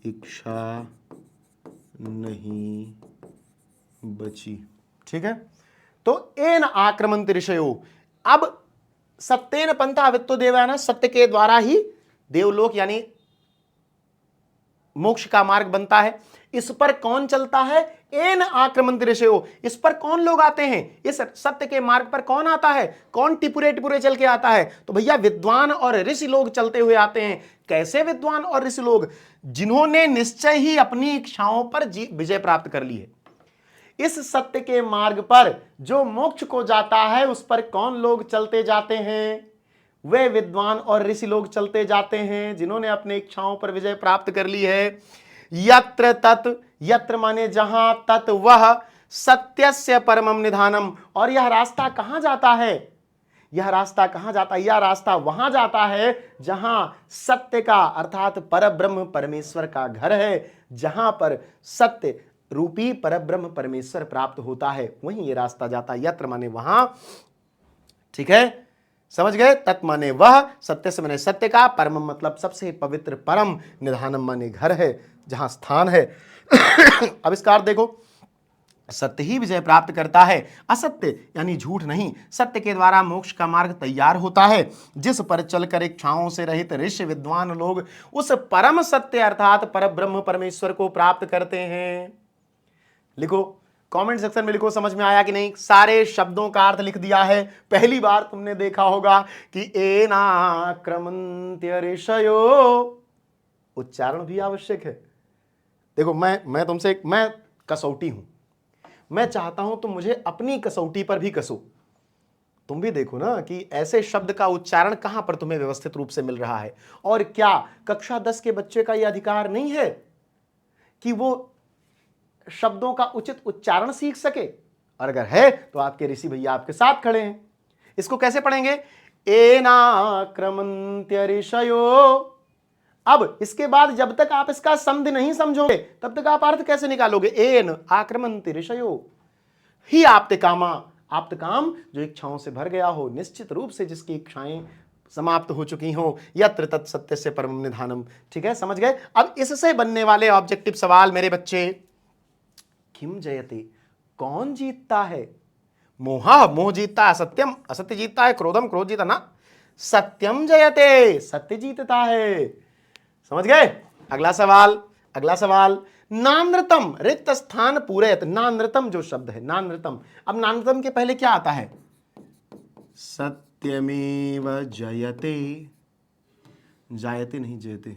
इच्छा नहीं बची। ठीक है, तो एन आक्रमन्ति ऋषयो। अब सत्येन पंथा वित्तो देवयानः, सत्य के द्वारा ही देवलोक यानी मोक्ष का मार्ग बनता है। इस पर कौन चलता है? एन आक्रमन्ति ऋषयो, इस पर कौन लोग आते हैं? इस सत्य के मार्ग पर कौन आता है? कौन टिपुरे टिपुरे चल के आता है? तो भैया विद्वान और ऋषि लोग चलते हुए आते हैं। कैसे विद्वान और ऋषि लोग? जिन्होंने निश्चय ही अपनी इच्छाओं पर विजय प्राप्त कर ली है। इस सत्य के मार्ग पर जो मोक्ष को जाता है, उस पर कौन लोग चलते जाते हैं? वे विद्वान और ऋषि लोग चलते जाते हैं जिन्होंने अपनी इच्छाओं पर विजय प्राप्त कर ली है। यत्र तत्, यत्र माने जहां, तत् वह, सत्यस्य परमम निधानम। और यह रास्ता कहां जाता है? यह रास्ता कहां जाता है? यह रास्ता वहां जाता है जहां सत्य का अर्थात परब्रह्म परमेश्वर का घर है, जहां पर सत्य रूपी परब्रह्म परमेश्वर प्राप्त होता है, वहीं ये रास्ता जाता है। यत्र माने वहां, ठीक है, समझ गए? तत् माने वह, सत्य से माने सत्य का, परम मतलब सबसे पवित्र, परम, निधानम माने घर है, जहां स्थान है। अब इसका अर्थ देखो, सत्य ही विजय प्राप्त करता है, असत्य यानी झूठ नहीं। सत्य के द्वारा मोक्ष का मार्ग तैयार होता है, जिस पर चलकर इच्छाओं से रहित ऋषि विद्वान लोग उस परम सत्य अर्थात परब्रह्म परमेश्वर को प्राप्त करते हैं। लिखो कमेंट सेक्शन में, लिखो समझ में आया कि नहीं? सारे शब्दों का अर्थ लिख दिया है। पहली बार तुमने देखा होगा कि एनाक्रमन्त्य ऋषयो, उच्चारण भी आवश्यक है। देखो मैं तुमसे, मैं कसौटी हूं, मैं चाहता हूं तुम मुझे अपनी कसौटी पर भी कसो। तुम भी देखो ना कि ऐसे शब्द का उच्चारण कहां पर तुम्हें व्यवस्थित रूप से मिल रहा है। और क्या कक्षा 10 के बच्चे का यह अधिकार नहीं है कि वो शब्दों का उचित उच्चारण सीख सके? और अगर है तो आपके ऋषि भैया आपके साथ खड़े हैं। इसको कैसे पढ़ेंगे? एनाक्रमन्त्य ऋषयो। अब इसके बाद जब तक आप इसका संधि नहीं समझोगे, तब तक आप अर्थ कैसे निकालोगे? एन आक्रमन्ति ऋषयो ही आप्त कामा, आप्त काम जो इच्छाओं से भर गया हो, निश्चित रूप से जिसकी इच्छाएं समाप्त हो चुकी हो। यत्र तत् सत्य से परम निधानम। ठीक है, समझ गए? अब इससे बनने वाले ऑब्जेक्टिव सवाल मेरे बच्चे किम जयते, कौन जीतता है, मोहा, मोह जीतता है, सत्यम, असत्य जीतता है, क्रोधम, क्रोध जीता ना, सत्यम जयते, सत्य जीतता है। समझ गए? अगला सवाल, अगला सवाल, नानृतम रिक्त स्थान पूरयत, नानृतम जो शब्द है, नानृतम, अब नानृतम के पहले क्या आता है, सत्यमेव जयते, जायते नहीं जयते,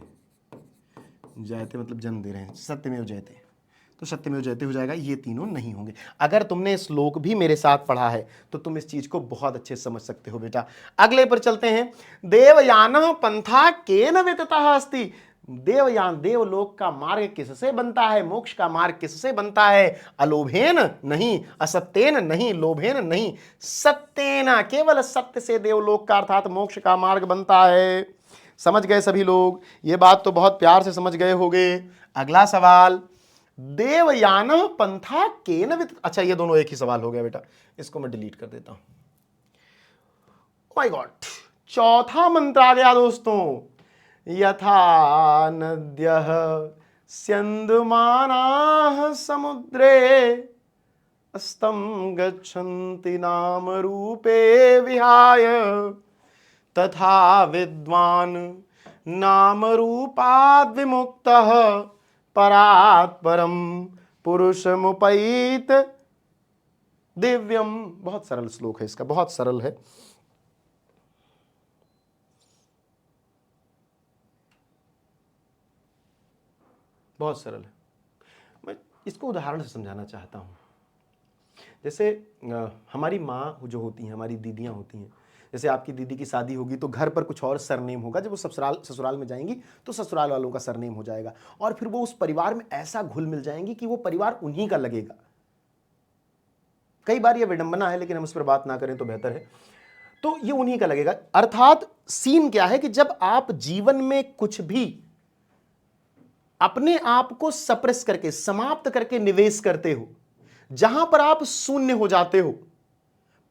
जायते मतलब जन्म दे रहे हैं, सत्यमेव जयते, तो सत्यमेव जयते हो जाएगा, ये तीनों नहीं होंगे। अगर तुमने श्लोक भी मेरे साथ पढ़ा है तो तुम इस चीज को बहुत अच्छे से समझ सकते हो बेटा। अगले पर चलते हैं, देवयान पंथा केन विततः अस्ति, देवयान, देवलोक का मार्ग किससे बनता है, मोक्ष का मार्ग किससे बनता है, अलोभेन नहीं, असत्येन नहीं, लोभेन नहीं, सत्येन, केवल सत्य से देवलोक का अर्थात मोक्ष का मार्ग बनता है। समझ गए सभी लोग? ये बात तो बहुत प्यार से समझ गए होंगे। अगला सवाल, देवयान पंथा केन वित, अच्छा ये दोनों एक ही सवाल हो गया बेटा, इसको मैं डिलीट कर देता हूं। माय गॉड, चौथा मंत्र आ गया दोस्तों, यथा नद्यः स्यन्दमानाः समुद्रे अस्तं गच्छन्ति नाम रूपे विहाय, तथा विद्वान् नाम रूपाद् विमुक्तः परात् परम पुरुषमुपैत दिव्यम। बहुत सरल श्लोक है इसका, बहुत सरल है। बहुत सरल है, मैं इसको उदाहरण से समझाना चाहता हूं। जैसे हमारी माँ जो होती हैं, हमारी दीदियां होती हैं, जैसे आपकी दीदी की शादी होगी तो घर पर कुछ और सरनेम होगा, जब वो ससुराल में जाएंगी तो ससुराल वालों का सरनेम हो जाएगा, और फिर वो उस परिवार में ऐसा घुल मिल जाएंगी कि वो परिवार उन्हीं का लगेगा। कई बार ये विडंबना है, लेकिन हम उस पर बात ना करें तो बेहतर है। तो ये उन्हीं का लगेगा, अर्थात सीन क्या है कि जब आप जीवन में कुछ भी अपने आप को सप्रेस करके, समाप्त करके निवेश करते हो, जहां पर आप शून्य हो जाते हो।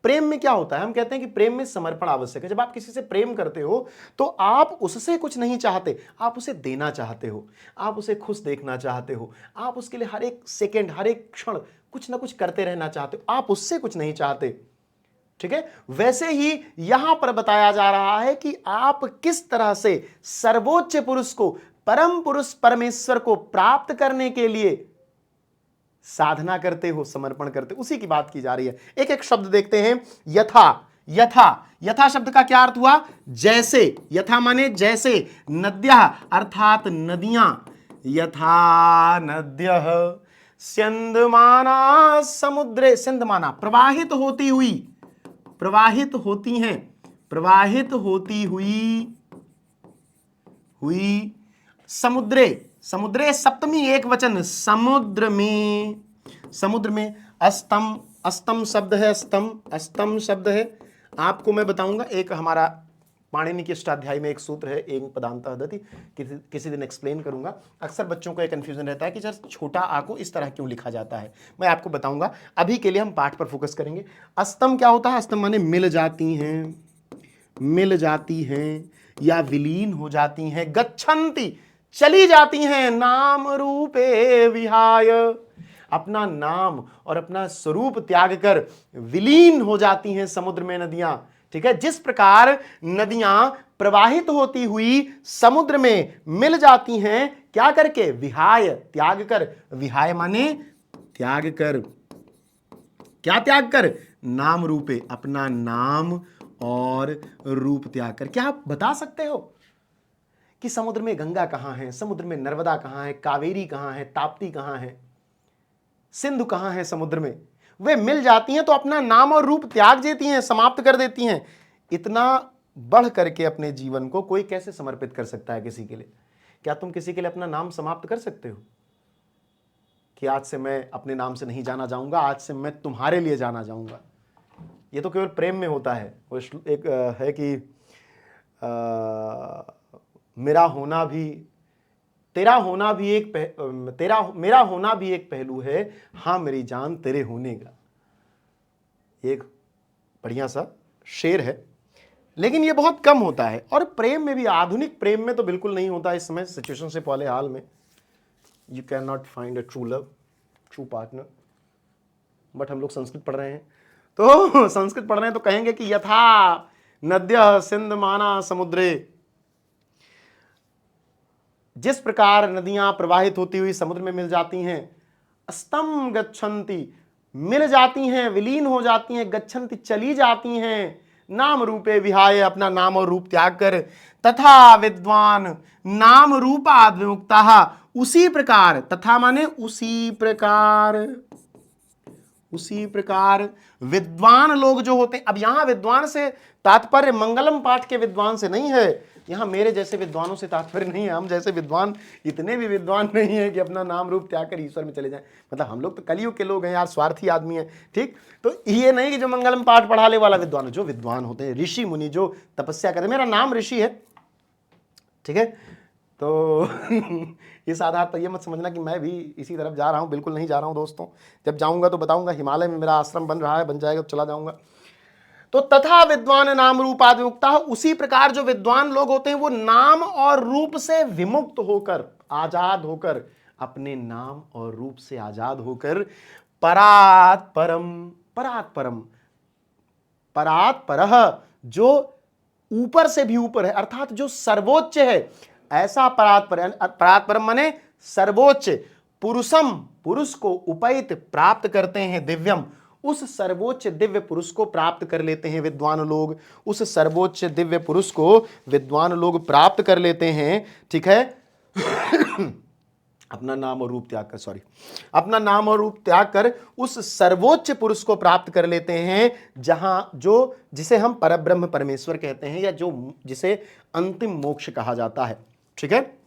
प्रेम में क्या होता है, हम कहते हैं कि प्रेम में समर्पण आवश्यक है। जब आप किसी से प्रेम करते हो तो आप उससे कुछ नहीं चाहते, आप उसे देना चाहते हो, आप उसे खुश देखना चाहते हो, आप उसके लिए हर एक सेकंड, हर एक क्षण कुछ ना कुछ करते रहना चाहते हो, आप उससे कुछ नहीं चाहते। ठीक है, वैसे ही यहां पर बताया जा रहा है कि आप किस तरह से सर्वोच्च पुरुष को, परम पुरुष परमेश्वर को प्राप्त करने के लिए साधना करते हो, समर्पण करते हो, उसी की बात की जा रही है। एक एक शब्द देखते हैं। यथा, यथा, यथा शब्द का क्या अर्थ हुआ, जैसे, यथा माने जैसे, नद्यः अर्थात नदियां, यथा नद्यः स्यन्दमाना समुद्रे, स्यन्दमाना प्रवाहित होती हुई, प्रवाहित होती हैं, प्रवाहित होती हुई समुद्रे, समुद्रे सप्तमी एक वचन, समुद्र में, समुद्र में, अस्तम, अस्तम शब्द है, अस्तम, अस्तम शब्द है। आपको मैं बताऊंगा, एक हमारा पाणिनि के अष्टाध्यायी में एक सूत्र है, एक पदांता पद्धति, किसी दिन एक्सप्लेन करूंगा। अक्सर बच्चों को एक कंफ्यूजन रहता है कि सर छोटा आ को इस तरह क्यों लिखा जाता है, मैं आपको बताऊंगा। अभी के लिए हम पाठ पर फोकस करेंगे। अस्तम क्या होता है, अस्तम माने मिल जाती हैं, मिल जाती हैं या विलीन हो जाती हैं, गच्छन्ति चली जाती हैं, नाम रूपे विहाय अपना नाम और अपना स्वरूप त्याग कर विलीन हो जाती हैं समुद्र में नदियां। ठीक है, जिस प्रकार नदियां प्रवाहित होती हुई समुद्र में मिल जाती हैं, क्या करके, विहाय त्याग कर, विहाय माने त्याग कर, क्या त्याग कर, नाम रूपे अपना नाम और रूप त्याग कर। क्या आप बता सकते हो कि समुद्र में गंगा कहां है, समुद्र में नर्मदा कहां है, कावेरी कहां है, ताप्ती कहां है, सिंधु कहां है, समुद्र में वे मिल जाती हैं तो अपना नाम और रूप त्याग देती हैं, समाप्त कर देती हैं। इतना बढ़ करके अपने जीवन को कोई कैसे समर्पित कर सकता है किसी के लिए? क्या तुम किसी के लिए अपना नाम समाप्त कर सकते हो कि आज से मैं अपने नाम से नहीं जाना जाऊंगा, आज से मैं तुम्हारे लिए जाना जाऊंगा? ये तो केवल प्रेम में होता है। वो एक है कि मेरा होना भी, तेरा होना भी एक मेरा होना भी एक पहलू है, हां मेरी जान तेरे होने का। एक बढ़िया सा शेर है, लेकिन ये बहुत कम होता है। और प्रेम में भी, आधुनिक प्रेम में तो बिल्कुल नहीं होता इस समय, सिचुएशन से पहले हाल में। You can not find a true love, true partner. But हम लोग संस्कृत पढ़ रहे हैं, तो संस्कृत पढ़ रहे हैं तो कहेंगे कि यथा नद्यः सिंध माना समुद्रे, जिस प्रकार नदियां प्रवाहित होती हुई समुद्र में मिल जाती हैं, स्तम गच्छन्ति, मिल जाती हैं, विलीन हो जाती हैं, गच्छन्ति, चली जाती हैं, नाम रूपे विहाय, अपना नाम और रूप त्याग कर, तथा विद्वान नाम रूपाद विमुक्ता, उसी प्रकार, तथा माने उसी प्रकार विद्वान लोग जो होते हैं। अब यहां विद्वान से तात्पर्य मंगलम पाठ के विद्वान से नहीं है, यहां मेरे जैसे विद्वानों से तात्पर्य नहीं है। हम जैसे विद्वान इतने भी विद्वान नहीं है कि अपना नाम रूप त्याग कर ईश्वर में चले जाएं। मतलब हम लोग तो कलयुग के लोग हैं यार, स्वार्थी आदमी है, ठीक। तो ये नहीं कि जो मंगलम पाठ पढ़ाने वाला विद्वान, जो विद्वान होते हैं, ऋषि मुनि जो तपस्या करते हैं, मेरा नाम ऋषि है, ठीक है। तो इस आधार पर ये मत समझना कि मैं भी इसी तरफ जा रहा हूं, बिल्कुल नहीं जा रहा हूं दोस्तों। जब जाऊंगा तो बताऊंगा, हिमालय में मेरा आश्रम बन रहा है, बन जाएगा तो चला जाऊंगा। तो तथा विद्वान नाम रूपाद विमुक्ता, उसी प्रकार जो विद्वान लोग होते हैं वो नाम और रूप से विमुक्त होकर, आजाद होकर, अपने नाम और रूप से आजाद होकर, परात परः, जो ऊपर से भी ऊपर है, अर्थात जो सर्वोच्च है, ऐसा परात परम माने सर्वोच्च, पुरुष को उपैत प्राप्त करते हैं, दिव्यम, उस सर्वोच्च दिव्य पुरुष को प्राप्त कर लेते हैं विद्वान लोग, उस सर्वोच्च दिव्य पुरुष को विद्वान लोग प्राप्त कर लेते हैं, ठीक है। अपना नाम और रूप त्याग कर उस सर्वोच्च पुरुष को प्राप्त कर लेते हैं, जिसे हम परब्रह्म परमेश्वर कहते हैं, या जिसे अंतिम मोक्ष कहा जाता है, ठीक है।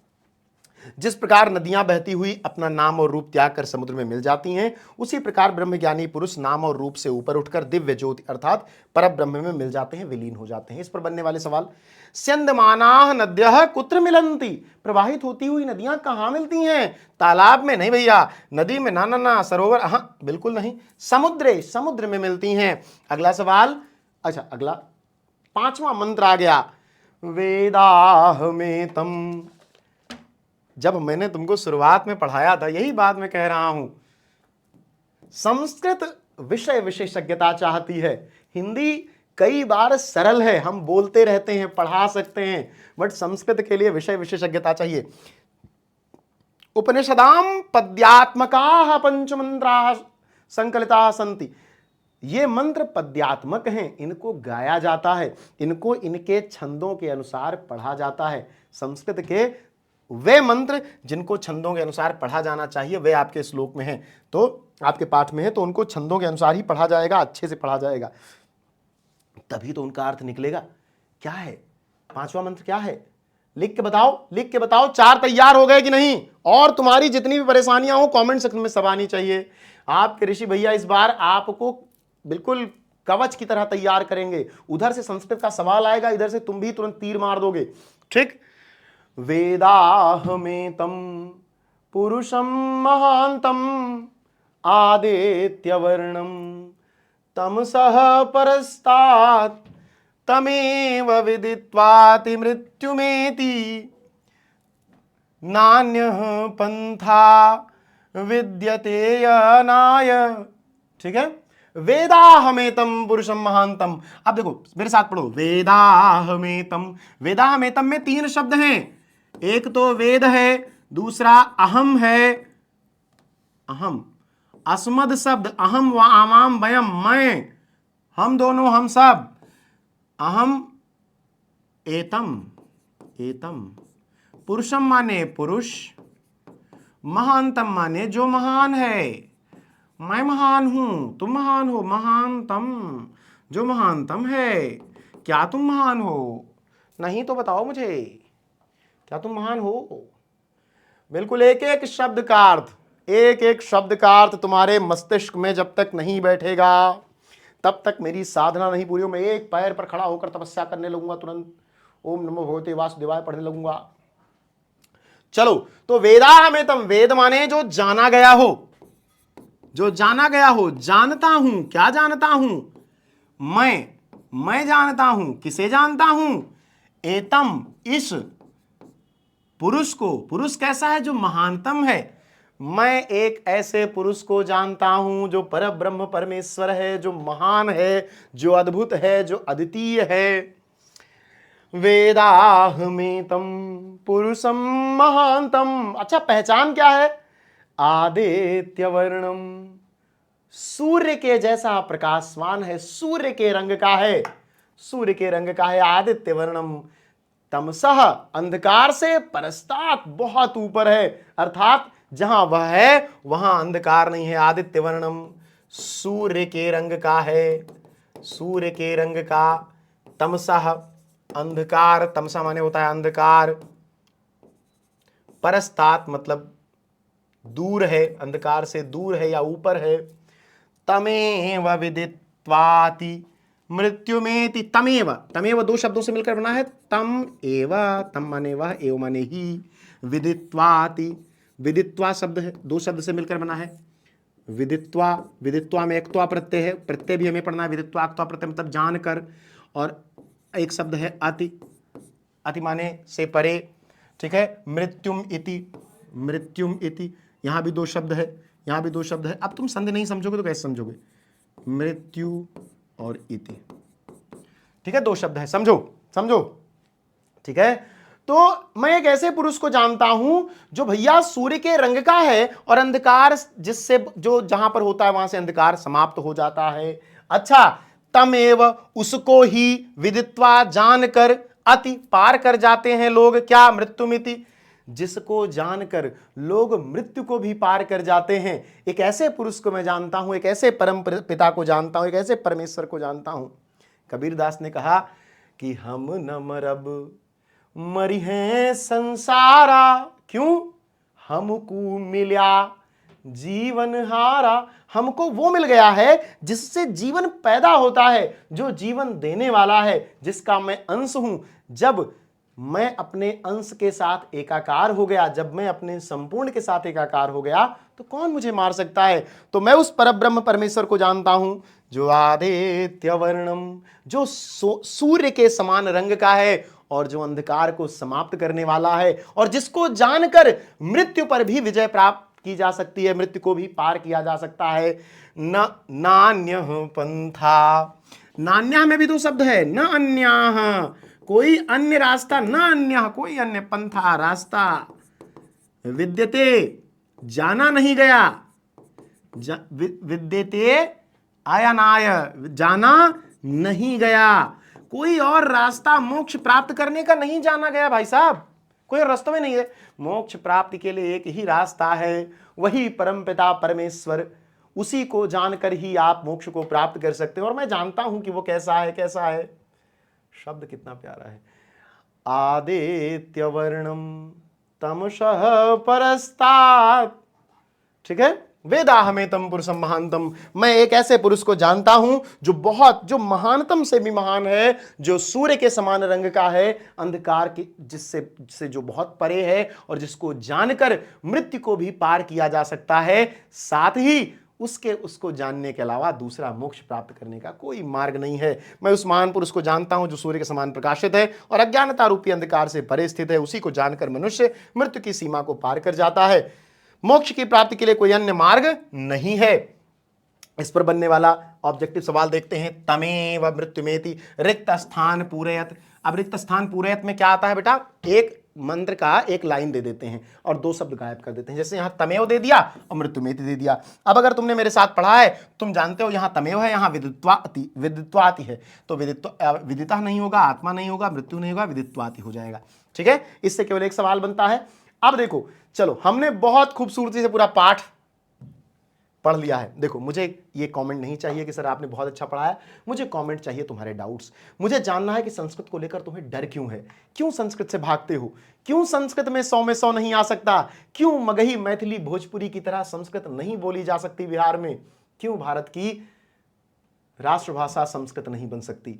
जिस प्रकार नदियां बहती हुई अपना नाम और रूप त्याग कर समुद्र में मिल जाती हैं, उसी प्रकार ब्रह्मज्ञानी पुरुष नाम और रूप से ऊपर उठकर दिव्य ज्योति अर्थात परब्रह्म में मिल जाते हैं, विलीन हो जाते हैं। इस पर बनने वाले सवाल, स्यन्दमानाः नद्यः कुत्र मिलन्ति, प्रवाहित होती हुई नदियां कहां मिलती हैं? तालाब में नहीं भैया, नदी में ना, सरोवर, हाँ बिल्कुल नहीं, समुद्र में मिलती हैं। अगला सवाल, अच्छा अगला 5वां मंत्र आ गया, वेदाहमेतम। जब मैंने तुमको शुरुआत में पढ़ाया था, यही बात मैं कह रहा हूं, संस्कृत विषय विशेषज्ञता चाहती है, हिंदी कई बार सरल है, हम बोलते रहते हैं, पढ़ा सकते हैं, बट संस्कृत के लिए विषय विशेषज्ञता चाहिए। उपनिषदाम पद्यात्मकाः पंचमंत्राः संकलिताः सन्ति, ये मंत्र पद्यात्मक हैं, इनको गाया जाता है, इनको इनके छंदों के अनुसार पढ़ा जाता है। संस्कृत के वे मंत्र जिनको छंदों के अनुसार पढ़ा जाना चाहिए, वे आपके श्लोक में हैं, तो आपके पाठ में है, तो उनको छंदों के अनुसार ही पढ़ा जाएगा, अच्छे से पढ़ा जाएगा, तभी तो उनका अर्थ निकलेगा। क्या है 5वां मंत्र, क्या है? लिख के बताओ। 4 तैयार हो गए कि नहीं? और तुम्हारी जितनी भी परेशानियां हो कमेंट सेक्शन में सब आनी चाहिए। आपके ऋषि भैया इस बार आपको बिल्कुल कवच की तरह तैयार करेंगे। उधर से संस्कृत का सवाल आएगा, इधर से तुम भी तुरंत तीर मार दोगे, ठीक। वेदाहमेतम पुरुषम महांतम आदित्यवर्णम तमसः परस्तात् तमेव विदित्वाति मृत्युमेति नान्यः पंथा विद्यते यनाय, ठीक है। वेदाहमेतम पुरुषम महांतम, अब देखो मेरे साथ पढ़ो, वेदाहमेतम। वेदाहमेतम में 3 शब्द हैं, एक तो वेद है, दूसरा अहम है, अहम, अस्मद शब्द, अहम व आमाम वयम, मैं, हम दोनों, हम सब, अहम एतम, पुरुषम माने पुरुष, महानतम माने जो महान है, मैं महान हूं, तुम महान हो, महानतम जो महानतम है। क्या तुम महान हो? नहीं तो बताओ मुझे, क्या तुम महान हो? बिल्कुल एक एक शब्द का अर्थ तुम्हारे मस्तिष्क में जब तक नहीं बैठेगा तब तक मेरी साधना नहीं पूरी हो। मैं एक पैर पर खड़ा होकर तपस्या करने लगूंगा, तुरंत ओम नमो भगवते वासुदेवाय पढ़ने लगूंगा। चलो, तो वेदाहमेतम, वेद माने जो जाना गया हो, जानता हूं। क्या जानता हूं? मैं जानता हूं। किसे जानता हूं? एतम, इस पुरुष को। पुरुष कैसा है? जो महानतम है। मैं एक ऐसे पुरुष को जानता हूं जो परब्रह्म परमेश्वर है, जो महान है, जो अद्भुत है, जो अद्वितीय है। वेदाहमेतं पुरुषं महांतम। अच्छा, पहचान क्या है? आदित्य वर्णम, सूर्य के जैसा प्रकाशवान है, सूर्य के रंग का है, सूर्य के रंग का है। आदित्य वर्णम तमसः, अंधकार से, परस्तात्, बहुत ऊपर है, अर्थात जहां वह है वहां अंधकार नहीं है। आदित्य वर्णम, सूर्य के रंग का है, सूर्य के रंग का। तमसः, अंधकार, तमसा माने होता है अंधकार। परस्तात् मतलब दूर है, अंधकार से दूर है या ऊपर है। तमेव विदित्वाति मृत्युमेति। तमेव, तमेव दो शब्दों से मिलकर बना है। तम एव, तम माने वह, एव माने ही, विदित्वाति, विदित्वा शब्द है, दो शब्द से मिलकर बना है। विदित्वा, विदित्वा में एक त्वा प्रत्यय है, प्रत्यय भी हमें पढ़ना है। विदित्वा त्वा प्रत्यय मतलब जानकर। और एक शब्द है अति, अति माने से परे, ठीक है। मृत्युम इति, मृत्युम इति, यहां भी दो शब्द है, यहां भी दो शब्द है। अब तुम संधि नहीं समझोगे तो कैसे समझोगे? मृत्यु और इति, ठीक है, दो शब्द है, समझो समझो, ठीक है। तो मैं एक ऐसे पुरुष को जानता हूं जो भैया सूर्य के रंग का है और अंधकार जिससे जो जहां पर होता है वहां से अंधकार समाप्त हो जाता है। अच्छा, तमेव, उसको ही, विदित्वा, जानकर, अति, पार कर जाते हैं लोग, क्या? मृत्युमिति, जिसको जानकर लोग मृत्यु को भी पार कर जाते हैं। एक ऐसे पुरुष को मैं जानता हूं, एक ऐसे परम पिता को जानता हूं, एक ऐसे परमेश्वर को जानता हूं। कबीरदास ने कहा कि हम न मरब मरी हैं संसारा, क्यों? हमको मिल्या जीवन हारा। हमको वो मिल गया है जिससे जीवन पैदा होता है, जो जीवन देने वाला है, जिसका मैं अंश हूं। जब मैं अपने अंश के साथ एकाकार हो गया, जब मैं अपने संपूर्ण के साथ एकाकार हो गया, तो कौन मुझे मार सकता है? तो मैं उस परब्रह्म परमेश्वर को जानता हूं जो आदित्य वर्णम, जो सूर्य के समान रंग का है और जो अंधकार को समाप्त करने वाला है, और जिसको जानकर मृत्यु पर भी विजय प्राप्त की जा सकती है, मृत्यु को भी पार किया जा सकता है। न नान्यः पंथा, नान्यः में भी दो शब्द है, न अन्यः, कोई अन्य रास्ता, न अन्यः, कोई अन्य पंथा, रास्ता, विद्यते, जाना नहीं गया, विद्यते आयनाय, जाना नहीं गया, कोई और रास्ता मोक्ष प्राप्त करने का नहीं जाना गया भाई साहब, कोई रास्ता में नहीं है। मोक्ष प्राप्ति के लिए एक ही रास्ता है, वही परमपिता परमेश्वर, उसी को जानकर ही आप मोक्ष को प्राप्त कर सकते हो। और मैं जानता हूं कि वो कैसा है, कैसा है। शब्द कितना प्यारा है, आदित्य वर्णम तमसः परस्तात्, ठीक है। वेदाहमेतं पुरुषं महांतम, मैं एक ऐसे पुरुष को जानता हूं जो महानतम से भी महान है, जो सूर्य के समान रंग का है, अंधकार की जिससे जो बहुत परे है, और जिसको जानकर मृत्यु को भी पार किया जा सकता है। साथ ही उसको जानने के अलावा दूसरा मोक्ष प्राप्त करने का कोई मार्ग नहीं है। मैं उस महान पुरुष को जानता हूं जो सूर्य के समान प्रकाशित है और अज्ञानता रूपी अंधकार से परे स्थित है। उसी को जानकर मनुष्य मृत्यु की सीमा को पार कर जाता है। मोक्ष की प्राप्ति के लिए कोई अन्य मार्ग नहीं है। इस पर बनने वाला ऑब्जेक्टिव सवाल देखते हैं। तमेव मृत्युमेति रिक्त स्थान पूरयत। अब रिक्त स्थान पूरयत में क्या आता है बेटा? एक मंत्र का एक लाइन दे देते हैं और दो शब्द गायब कर देते हैं। जैसे यहां तमेव दे दिया और मृत्युमेति दे दिया। अब अगर तुमने मेरे साथ पढ़ा है, तुम जानते हो यहां तमेव है, यहां विदित्वाति, विदित्वाति है, तो विदिता नहीं होगा, आत्मा नहीं होगा, मृत्यु नहीं होगा, विदित्वाति हो जाएगा। ठीक है, इससे केवल एक सवाल बनता है। अब देखो, चलो हमने बहुत खूबसूरती से पूरा पाठ पढ़ लिया है। देखो, मुझे ये कमेंट नहीं चाहिए कि सर आपने बहुत अच्छा पढ़ाया, मुझे कमेंट चाहिए तुम्हारे डाउट्स। मुझे जानना है कि संस्कृत को लेकर तुम्हें डर क्यों है, क्यों संस्कृत से भागते हो, क्यों संस्कृत में 100 में 100 नहीं आ सकता, क्यों मगही मैथिली भोजपुरी की तरह संस्कृत नहीं बोली जा सकती बिहार में, क्यों भारत की राष्ट्रभाषा संस्कृत नहीं बन सकती।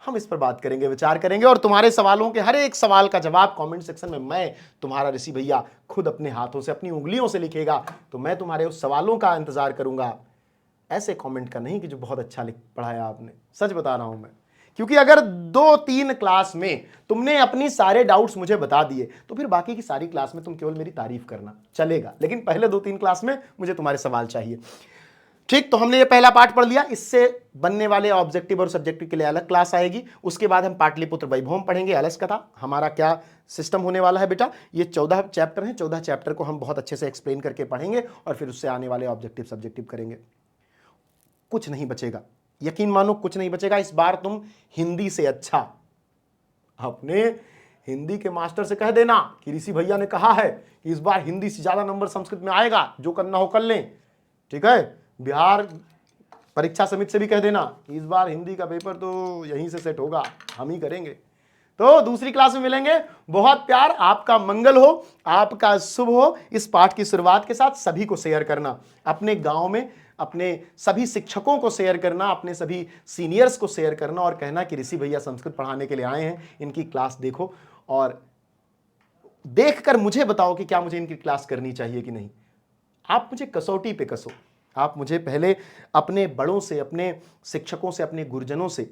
हम इस पर बात करेंगे, विचार करेंगे, और तुम्हारे सवालों के हर एक सवाल का जवाब कमेंट सेक्शन में मैं, तुम्हारा ऋषि भैया, खुद अपने हाथों से, अपनी उंगलियों से लिखेगा। तो मैं तुम्हारे उस सवालों का इंतजार करूंगा, ऐसे कमेंट का नहीं कि जो बहुत अच्छा लिख पढ़ाया आपने। सच बता रहा हूं मैं, क्योंकि अगर 2-3 क्लास में तुमने अपनी सारे डाउट्स मुझे बता दिए तो फिर बाकी की सारी क्लास में तुम केवल मेरी तारीफ करना चलेगा, लेकिन पहले 2-3 क्लास में मुझे तुम्हारे सवाल चाहिए। ठीक, तो हमने ये पहला पार्ट पढ़ लिया। इससे बनने वाले ऑब्जेक्टिव और सब्जेक्टिव के लिए अलग क्लास आएगी। उसके बाद हम पाटलिपुत्र वैभवम पढ़ेंगे, अलस कथा। हमारा क्या सिस्टम होने वाला है बेटा, ये 14 चैप्टर हैं, 14 चैप्टर को हम बहुत अच्छे से एक्सप्लेन करके पढ़ेंगे और फिर उससे आने वाले ऑब्जेक्टिव सब्जेक्टिव करेंगे। कुछ नहीं बचेगा, यकीन मानो कुछ नहीं बचेगा। इस बार तुम हिंदी से अच्छा अपने हिंदी के मास्टर से कह देना कि ऋषि भैया ने कहा है कि इस बार हिंदी से ज्यादा नंबर संस्कृत में आएगा, जो करना हो कर लें। ठीक है, बिहार परीक्षा समिति से भी कह देना इस बार हिंदी का पेपर तो यहीं से सेट होगा, हम ही करेंगे। तो दूसरी क्लास में मिलेंगे। बहुत प्यार, आपका मंगल हो, आपका शुभ हो। इस पाठ की शुरुआत के साथ सभी को शेयर करना, अपने गांव में अपने सभी शिक्षकों को शेयर करना, अपने सभी सीनियर्स को शेयर करना और कहना कि ऋषि भैया संस्कृत पढ़ाने के लिए आए हैं, इनकी क्लास देखो और देखकर मुझे बताओ कि क्या मुझे इनकी क्लास करनी चाहिए कि नहीं। आप मुझे कसौटी पे कसो, आप मुझे पहले अपने बड़ों से, अपने शिक्षकों से, अपने गुरुजनों से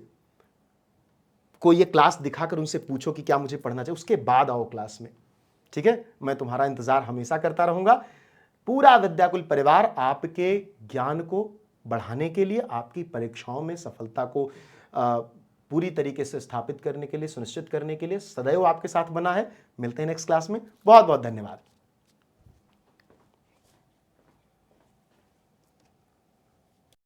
को ये क्लास दिखाकर उनसे पूछो कि क्या मुझे पढ़ना चाहिए, उसके बाद आओ क्लास में। ठीक है, मैं तुम्हारा इंतजार हमेशा करता रहूंगा। पूरा विद्याकुल परिवार आपके ज्ञान को बढ़ाने के लिए, आपकी परीक्षाओं में सफलता को पूरी तरीके से स्थापित करने के लिए, सुनिश्चित करने के लिए सदैव आपके साथ बना है। मिलते हैं नेक्स्ट क्लास में। बहुत बहुत धन्यवाद।